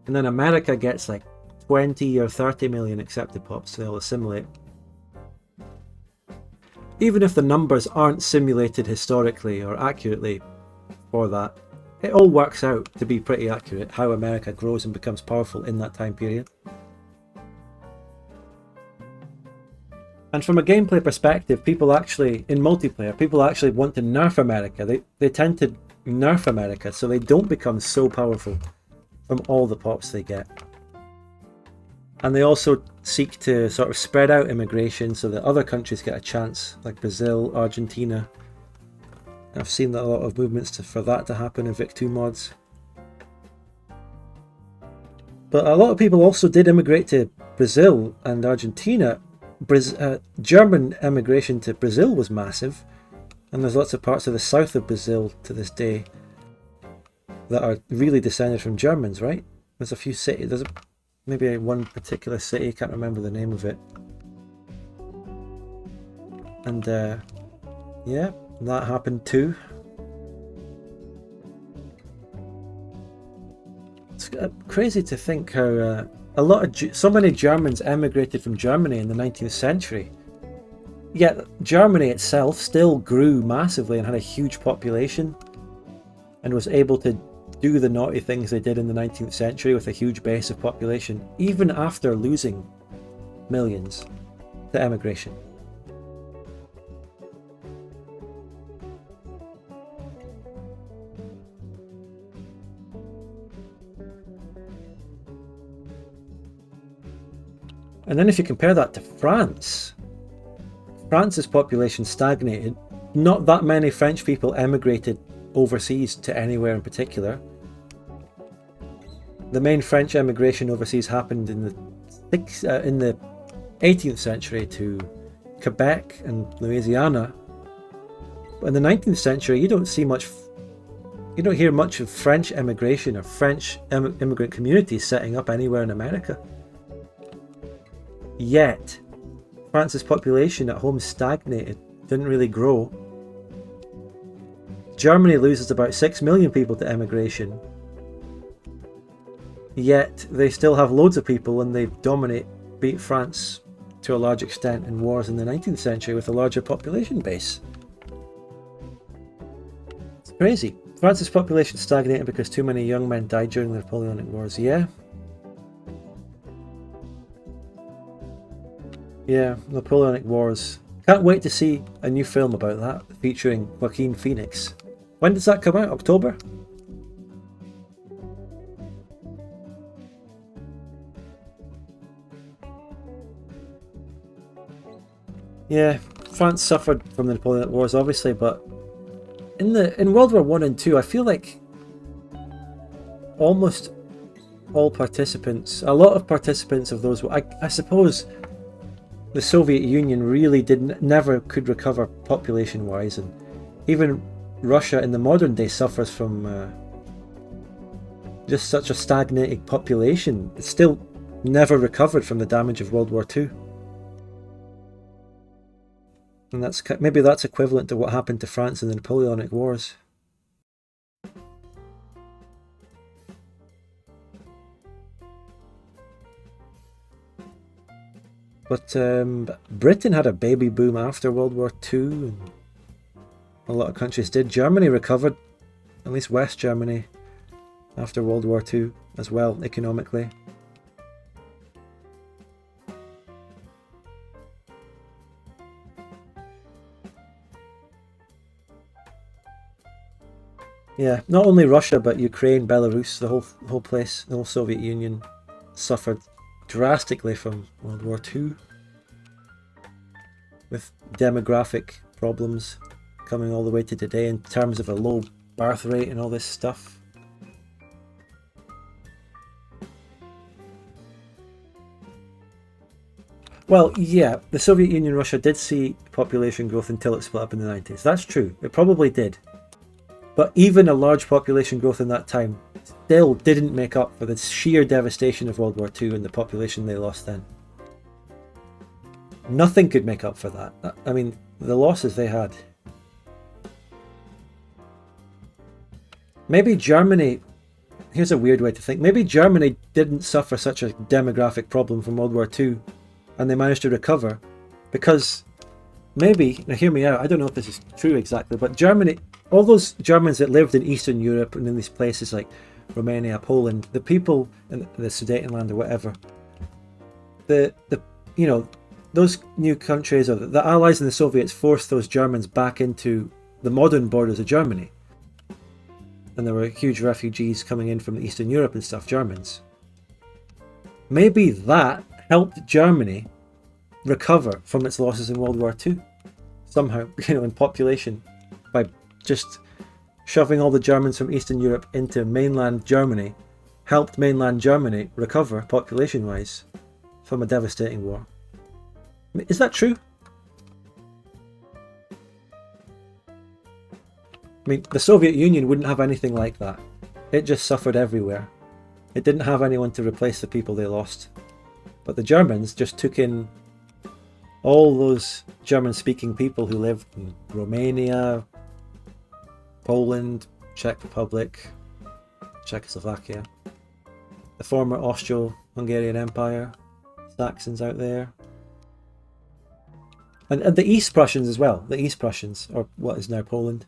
And then America gets like 20 or 30 million accepted pops, so they'll assimilate. Even if the numbers aren't simulated historically or accurately for that, it all works out to be pretty accurate how America grows and becomes powerful in that time period. And from a gameplay perspective, people actually, in multiplayer, people actually want to nerf America. They tend to nerf America so they don't become so powerful from all the pops they get. And they also seek to sort of spread out immigration so that other countries get a chance, like Brazil, Argentina. I've seen a lot of movements for that to happen in Vic 2 mods. But a lot of people also did immigrate to Brazil and Argentina. German immigration to Brazil was massive, and there's lots of parts of the south of Brazil to this day that are really descended from Germans, right? There's a few cities, maybe one particular city, I can't remember the name of it. And yeah, that happened too. It's crazy to think how so many Germans emigrated from Germany in the 19th century. Yet Germany itself still grew massively and had a huge population and was able to do the naughty things they did in the 19th century with a huge base of population, even after losing millions to emigration. And then if you compare that to France, France's population stagnated. Not that many French people emigrated overseas to anywhere in particular. the main French emigration overseas happened in the 18th century to Quebec and Louisiana. But in the 19th century, you don't hear much of French emigration or French immigrant communities setting up anywhere in America. Yet, France's population at home stagnated, didn't really grow. Germany loses about 6 million people to emigration. Yet, they still have loads of people and they beat France to a large extent in wars in the 19th century with a larger population base. It's crazy. France's population stagnated because too many young men died during the Napoleonic Wars. Yeah, Napoleonic Wars. Can't wait to see a new film about that, featuring Joaquin Phoenix. When does that come out? October? Yeah, France suffered from the Napoleonic Wars, obviously, but in World War I and II, I feel like almost all participants, a lot of participants of those, I suppose the Soviet Union really never could recover population-wise, and even Russia in the modern day suffers from just such a stagnating population. It's still never recovered from the damage of World War II. And maybe that's equivalent to what happened to France in the Napoleonic Wars. But Britain had a baby boom after World War II, and a lot of countries did. Germany recovered, at least West Germany, after World War II as well, economically. Yeah, not only Russia, but Ukraine, Belarus, the whole place, the whole Soviet Union suffered drastically from World War II, with demographic problems coming all the way to today in terms of a low birth rate and all this stuff. Well, yeah, the Soviet Union, Russia did see population growth until it split up in the 90s. That's true, it probably did. But even a large population growth in that time still didn't make up for the sheer devastation of World War II and the population they lost then. Nothing could make up for that. I mean, the losses they had. Maybe Germany, here's a weird way to think, maybe Germany didn't suffer such a demographic problem from World War II and they managed to recover because maybe, now hear me out, I don't know if this is true exactly, but Germany, all those Germans that lived in Eastern Europe and in these places like Romania, Poland, the people in the Sudetenland or whatever, those new countries, or the Allies and the Soviets, forced those Germans back into the modern borders of Germany. And there were huge refugees coming in from Eastern Europe and stuff, Germans. Maybe that helped Germany recover from its losses in World War II. Somehow, in population, by just shoving all the Germans from Eastern Europe into mainland Germany, helped mainland Germany recover population-wise from a devastating war. Is that true? I mean, the Soviet Union wouldn't have anything like that. It just suffered everywhere. It didn't have anyone to replace the people they lost. But the Germans just took in all those German-speaking people who lived in Romania, Poland, Czech Republic, Czechoslovakia, the former Austro-Hungarian Empire, Saxons out there, and the East Prussians as well, the East Prussians, or what is now Poland.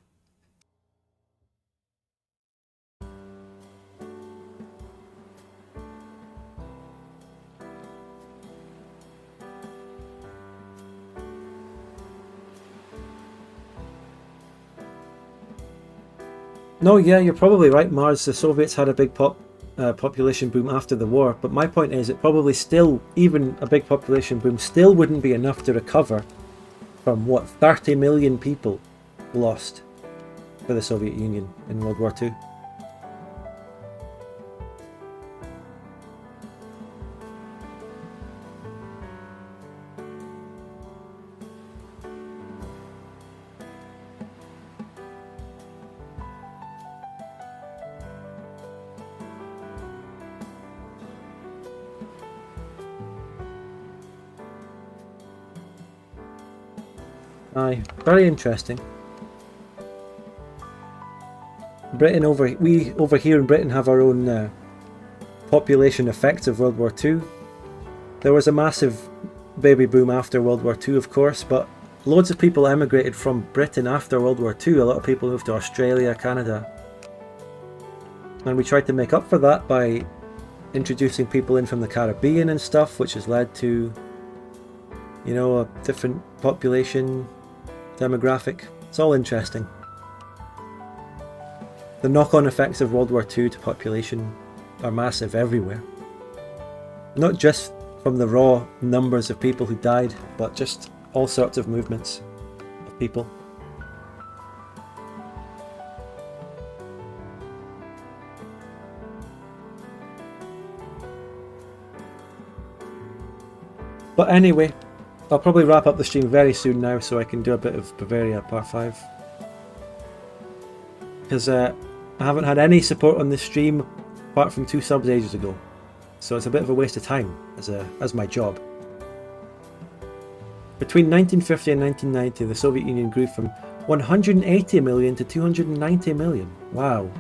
No, yeah, you're probably right, Mars. The Soviets had a big population boom after the war, but my point is it probably still, even a big population boom, still wouldn't be enough to recover from what 30 million people lost for the Soviet Union in World War II. Aye, very interesting. We over here in Britain have our own population effects of World War II. There was a massive baby boom after World War II, of course, but loads of people emigrated from Britain after World War II. A lot of people moved to Australia, Canada. And we tried to make up for that by introducing people in from the Caribbean and stuff, which has led to, you know, a different population demographic. It's all interesting. The knock-on effects of World War II to population are massive everywhere. Not just from the raw numbers of people who died, but just all sorts of movements of people. But anyway, I'll probably wrap up the stream very soon now so I can do a bit of Bavaria Part 5. Because I haven't had any support on this stream apart from 2 subs ages ago. So it's a bit of a waste of time as my job. Between 1950 and 1990, the Soviet Union grew from 180 million to 290 million. Wow.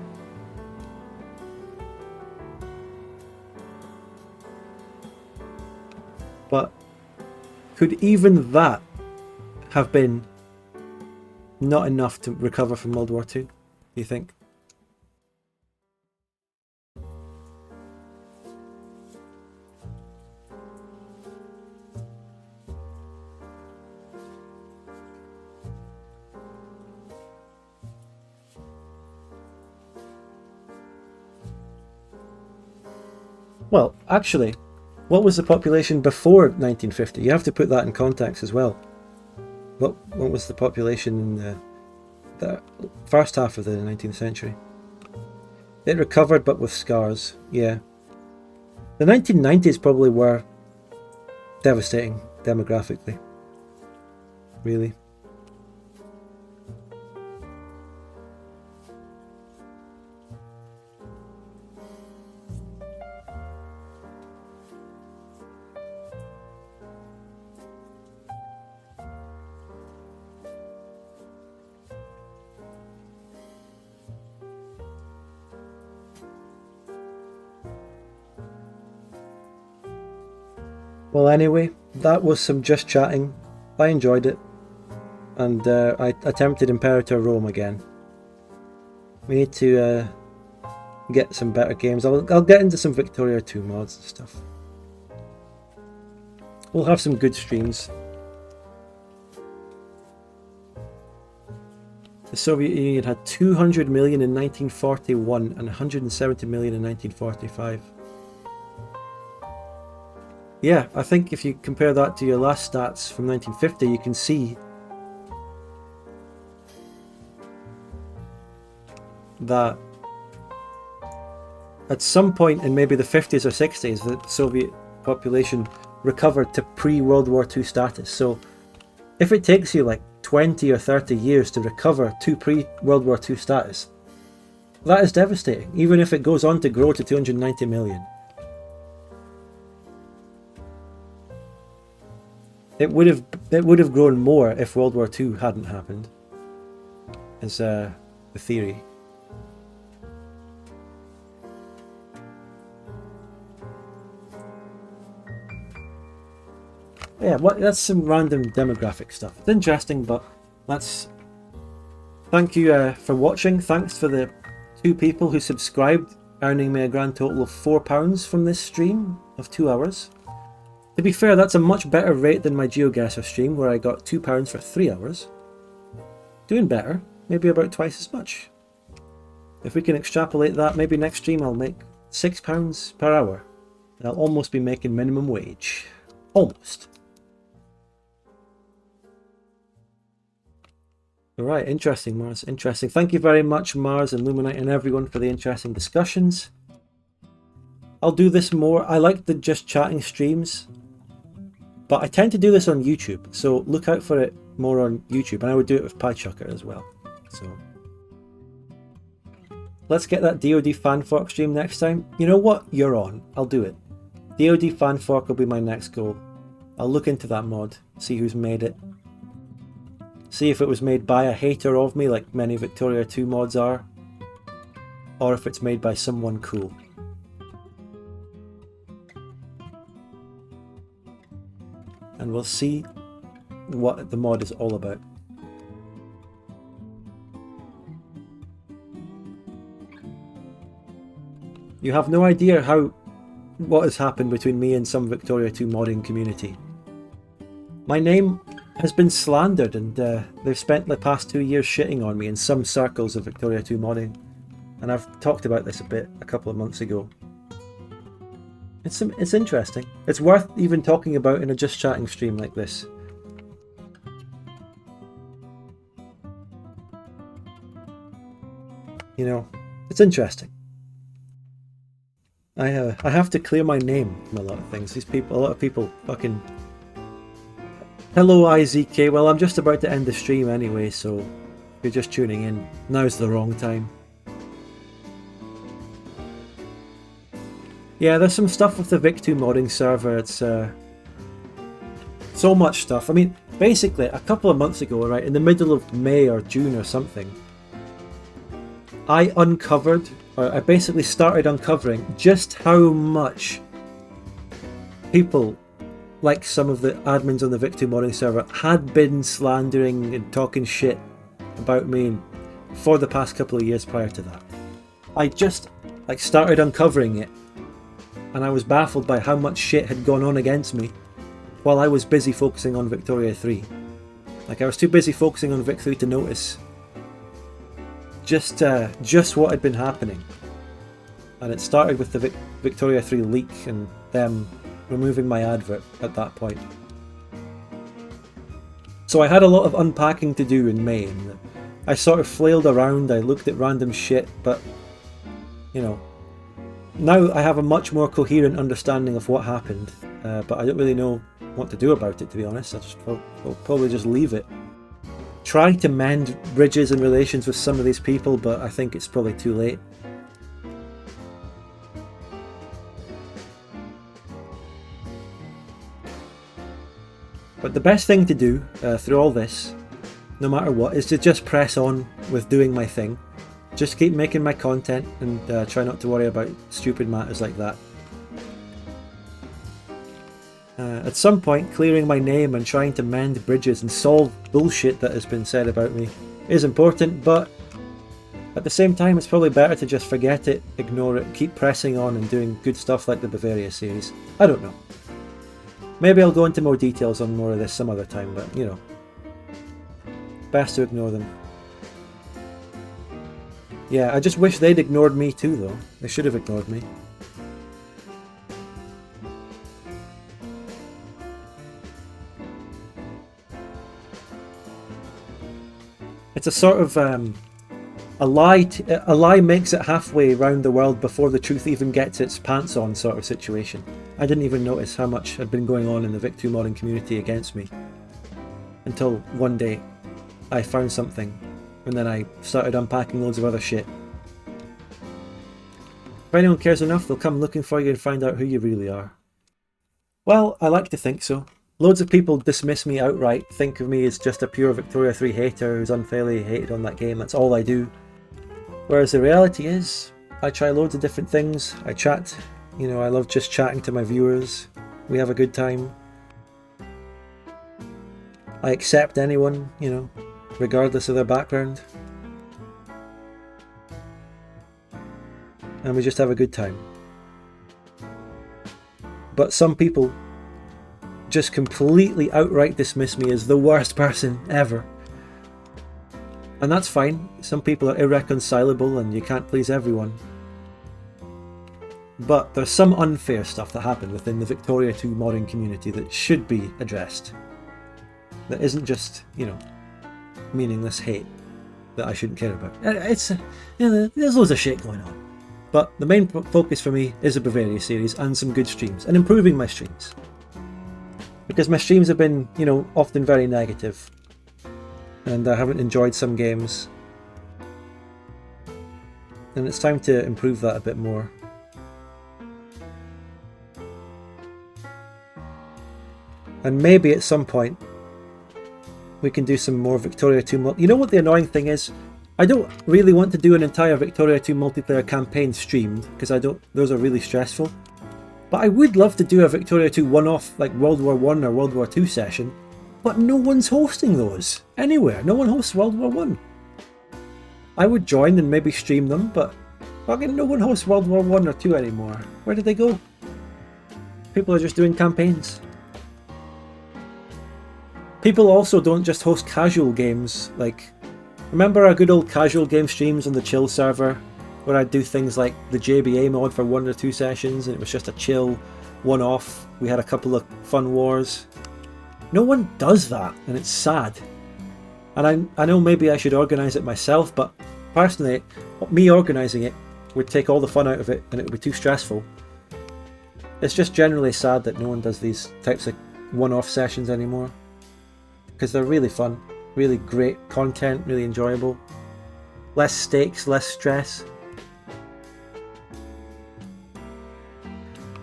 But could even that have been not enough to recover from World War II, do you think? Well, actually, what was the population before 1950? You have to put that in context as well. What was the population in the first half of the 19th century? It recovered, but with scars, yeah. The 1990s probably were devastating demographically. Really. Well, anyway, that was some just chatting. I enjoyed it, and I attempted Imperator Rome again. We need to get some better games. I'll get into some Victoria 2 mods and stuff. We'll have some good streams. The Soviet Union had 200 million in 1941 and 170 million in 1945. Yeah, I think if you compare that to your last stats from 1950, you can see that at some point in maybe the 50s or 60s, the Soviet population recovered to pre-World War II status. So if it takes you like 20 or 30 years to recover to pre-World War II status, that is devastating, even if it goes on to grow to 290 million. It would have grown more if World War II hadn't happened, is the theory. Yeah, that's some random demographic stuff. It's interesting, but that's... Thank you for watching. Thanks for the 2 people who subscribed, earning me a grand total of £4 from this stream of 2 hours. To be fair, that's a much better rate than my GeoGuessr stream, where I got £2 for 3 hours. Doing better, maybe about twice as much. If we can extrapolate that, maybe next stream I'll make £6 per hour. And I'll almost be making minimum wage. Almost. Alright, interesting, Mars. Interesting. Thank you very much, Mars and Luminite and everyone, for the interesting discussions. I'll do this more. I like the just chatting streams, but I tend to do this on YouTube, so look out for it more on YouTube, and I would do it with PieChucker as well. So let's get that DoD fanfork stream next time. You know what? You're on. I'll do it. DoD fanfork will be my next goal. I'll look into that mod, see who's made it, See if it was made by a hater of me like many Victoria 2 mods are, or if it's made by someone cool. And we'll see what the mod is all about. You have no idea what has happened between me and some Victoria 2 modding community. My name has been slandered, and they've spent the past 2 years shitting on me in some circles of Victoria 2 modding. And I've talked about this a couple of months ago. It's interesting. It's worth even talking about in a just chatting stream like this. You know, it's interesting. I have to clear my name from a lot of things. A lot of people fucking... Hello IZK, well I'm just about to end the stream anyway, so if you're just tuning in, now's the wrong time. Yeah, there's some stuff with the Vic2 modding server. It's so much stuff. I mean, basically, a couple of months ago, right, in the middle of May or June or something, I basically started uncovering just how much people, like some of the admins on the Vic2 modding server, had been slandering and talking shit about me for the past couple of years prior to that. I just started uncovering it, and I was baffled by how much shit had gone on against me while I was busy focusing on Victoria 3. I was too busy focusing on Vic 3 to notice just what had been happening. And it started with the Victoria 3 leak and them removing my advert at that point. So I had a lot of unpacking to do in May, and I sort of flailed around, I looked at random shit, but, you know, now I have a much more coherent understanding of what happened, but I don't really know what to do about it, to be honest. I'll probably just leave it. Try to mend bridges and relations with some of these people, but I think it's probably too late. But the best thing to do through all this, no matter what, is to just press on with doing my thing. Just keep making my content and try not to worry about stupid matters like that. At some point, clearing my name and trying to mend bridges and solve bullshit that has been said about me is important, but at the same time it's probably better to just forget it, ignore it, keep pressing on and doing good stuff like the Bavaria series. I don't know. Maybe I'll go into more details on more of this some other time, but you know, best to ignore them. Yeah, I just wish they'd ignored me too though. They should have ignored me. It's a sort of a lie makes it halfway around the world before the truth even gets its pants on sort of situation. I didn't even notice how much had been going on in the Vic2 modding community against me until one day I found something, and then I started unpacking loads of other shit. If anyone cares enough, they'll come looking for you and find out who you really are. Well, I like to think so. Loads of people dismiss me outright, think of me as just a pure Victoria 3 hater who's unfairly hated on that game, that's all I do. Whereas the reality is, I try loads of different things, I chat, you know, I love just chatting to my viewers, we have a good time. I accept anyone, you know, regardless of their background. And we just have a good time. But some people just completely outright dismiss me as the worst person ever. And that's fine. Some people are irreconcilable and you can't please everyone. But there's some unfair stuff that happened within the Victoria 2 modding community that should be addressed. That isn't just, you know, meaningless hate that I shouldn't care about. It's, you know, there's loads of shit going on. But the main focus for me is the Bavaria series and some good streams, and improving my streams. Because my streams have been, you know, often very negative, and I haven't enjoyed some games. And it's time to improve that a bit more. And maybe at some point, we can do some more Victoria 2 You know what the annoying thing is? I don't really want to do an entire Victoria 2 multiplayer campaign streamed, because those are really stressful. But I would love to do a Victoria 2 one-off, like World War 1 or World War 2 session, but no one's hosting those anywhere. No one hosts World War 1. I would join and maybe stream them, but fucking no one hosts World War 1 or 2 anymore. Where did they go? People are just doing campaigns. People also don't just host casual games. Like, remember our good old casual game streams on the chill server, where I'd do things like the JBA mod for 1 or 2 sessions, and it was just a chill one-off. We had a couple of fun wars. No one does that, and it's sad. And I know maybe I should organise it myself, but personally, me organising it would take all the fun out of it, and it would be too stressful. It's just generally sad that no one does these types of one-off sessions anymore, because they're really fun, really great content, really enjoyable. Less stakes, less stress.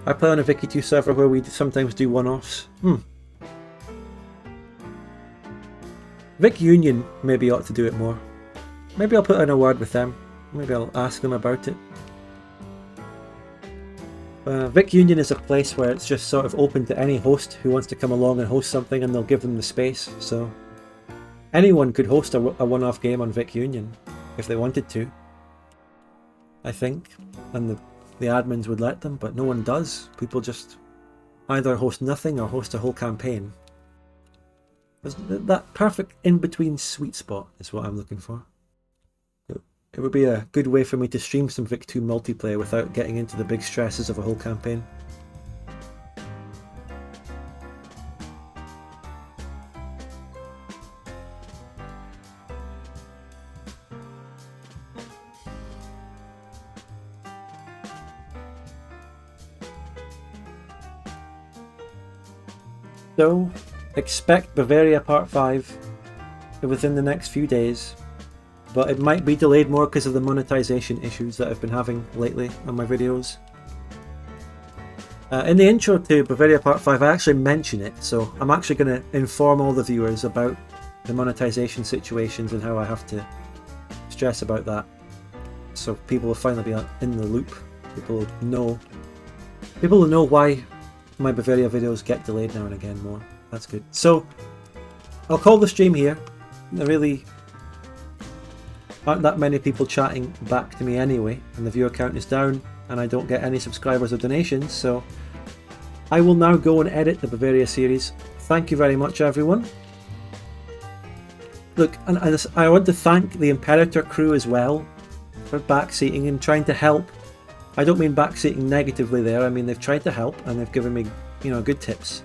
I play on a Vicky 2 server where we sometimes do one-offs. Vic Union maybe ought to do it more. Maybe I'll put in a word with them. Maybe I'll ask them about it. Vic Union is a place where it's just sort of open to any host who wants to come along and host something, and they'll give them the space. So anyone could host a one-off game on Vic Union if they wanted to, I think. And the admins would let them, but no one does. People just either host nothing or host a whole campaign. That perfect in-between sweet spot is what I'm looking for. It would be a good way for me to stream some Vic 2 multiplayer without getting into the big stresses of a whole campaign. So, expect Bavaria Part 5 within the next few days, but it might be delayed more because of the monetization issues that I've been having lately on my videos. In the intro to Bavaria Part 5 I actually mention it, so I'm actually going to inform all the viewers about the monetization situations and how I have to stress about that, so people will finally be in the loop. People will know why my Bavaria videos get delayed now and again more. That's good. So I'll call the stream here. There really aren't that many people chatting back to me anyway, and the viewer count is down and I don't get any subscribers or donations, so I will now go and edit the Bavaria series. Thank you very much, everyone. Look, and I want to thank the Imperator crew as well for backseating and trying to help. I don't mean backseating negatively there, I mean they've tried to help and they've given me, good tips.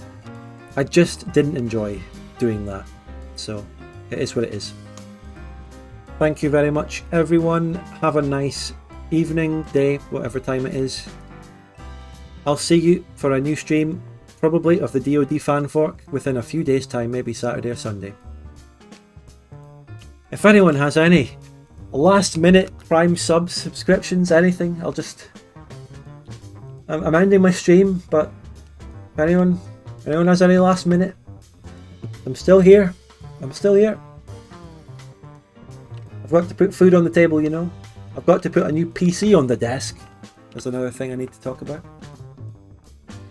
I just didn't enjoy doing that, so it is what it is. Thank you very much, everyone. Have a nice evening, day, whatever time it is. I'll see you for a new stream, probably of the DoD fan fork, within a few days' time, maybe Saturday or Sunday. If anyone has any last minute Prime subs, subscriptions, anything, I'm ending my stream, but if anyone has any last minute, I'm still here. I've got to put food on the table, I've got to put a new PC on the desk. That's another thing I need to talk about.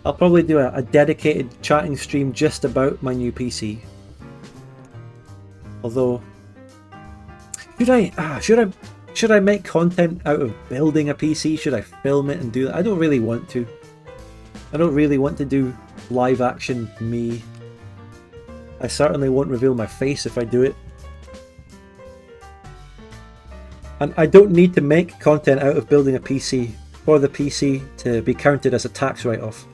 I'll probably do a dedicated chatting stream just about my new PC. Although, should I make content out of building a PC? Should I film it and do that? I don't really want to. I don't really want to do live action me. I certainly won't reveal my face if I do it. And I don't need to make content out of building a PC for the PC to be counted as a tax write-off.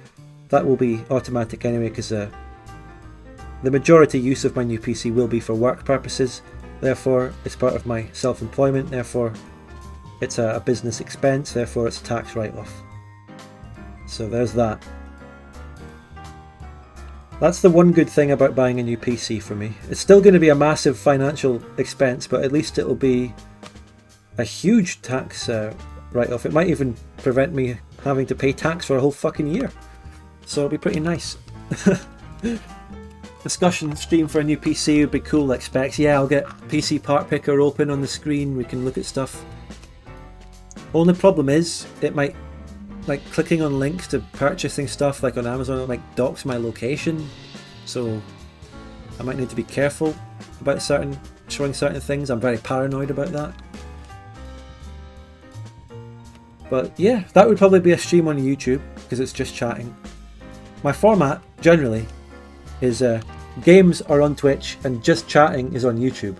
That will be automatic anyway, because the majority use of my new PC will be for work purposes. Therefore, it's part of my self-employment. Therefore, it's a business expense. Therefore, it's a tax write-off. So there's that. That's the one good thing about buying a new PC for me. It's still going to be a massive financial expense, but at least it'll be a huge tax write-off. It might even prevent me having to pay tax for a whole fucking year. So it'll be pretty nice. discussion stream for a new PC would be cool, like specs. Yeah, I'll get PC part picker open on the screen, we can look at stuff. Only problem is, it might, like clicking on links to purchasing stuff like on Amazon, it might dox my location. So I might need to be careful about showing certain things. I'm very paranoid about that. But yeah, that would probably be a stream on YouTube, because it's just chatting. My format, generally, is games are on Twitch and just chatting is on YouTube.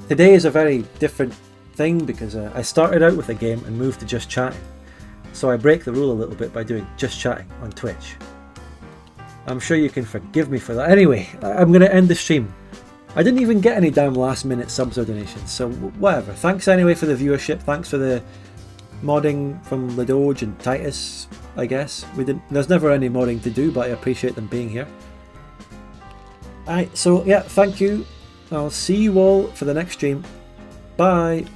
Today is a very different thing, because I started out with a game and moved to just chatting. So I break the rule a little bit by doing just chatting on Twitch. I'm sure you can forgive me for that. Anyway, I'm going to end the stream. I didn't even get any damn last minute subs or donations, so whatever. Thanks anyway for the viewership, thanks for the modding from Ladoge and Titus, I guess. There's never any modding to do, but I appreciate them being here. Alright, so yeah, thank you. I'll see you all for the next stream. Bye!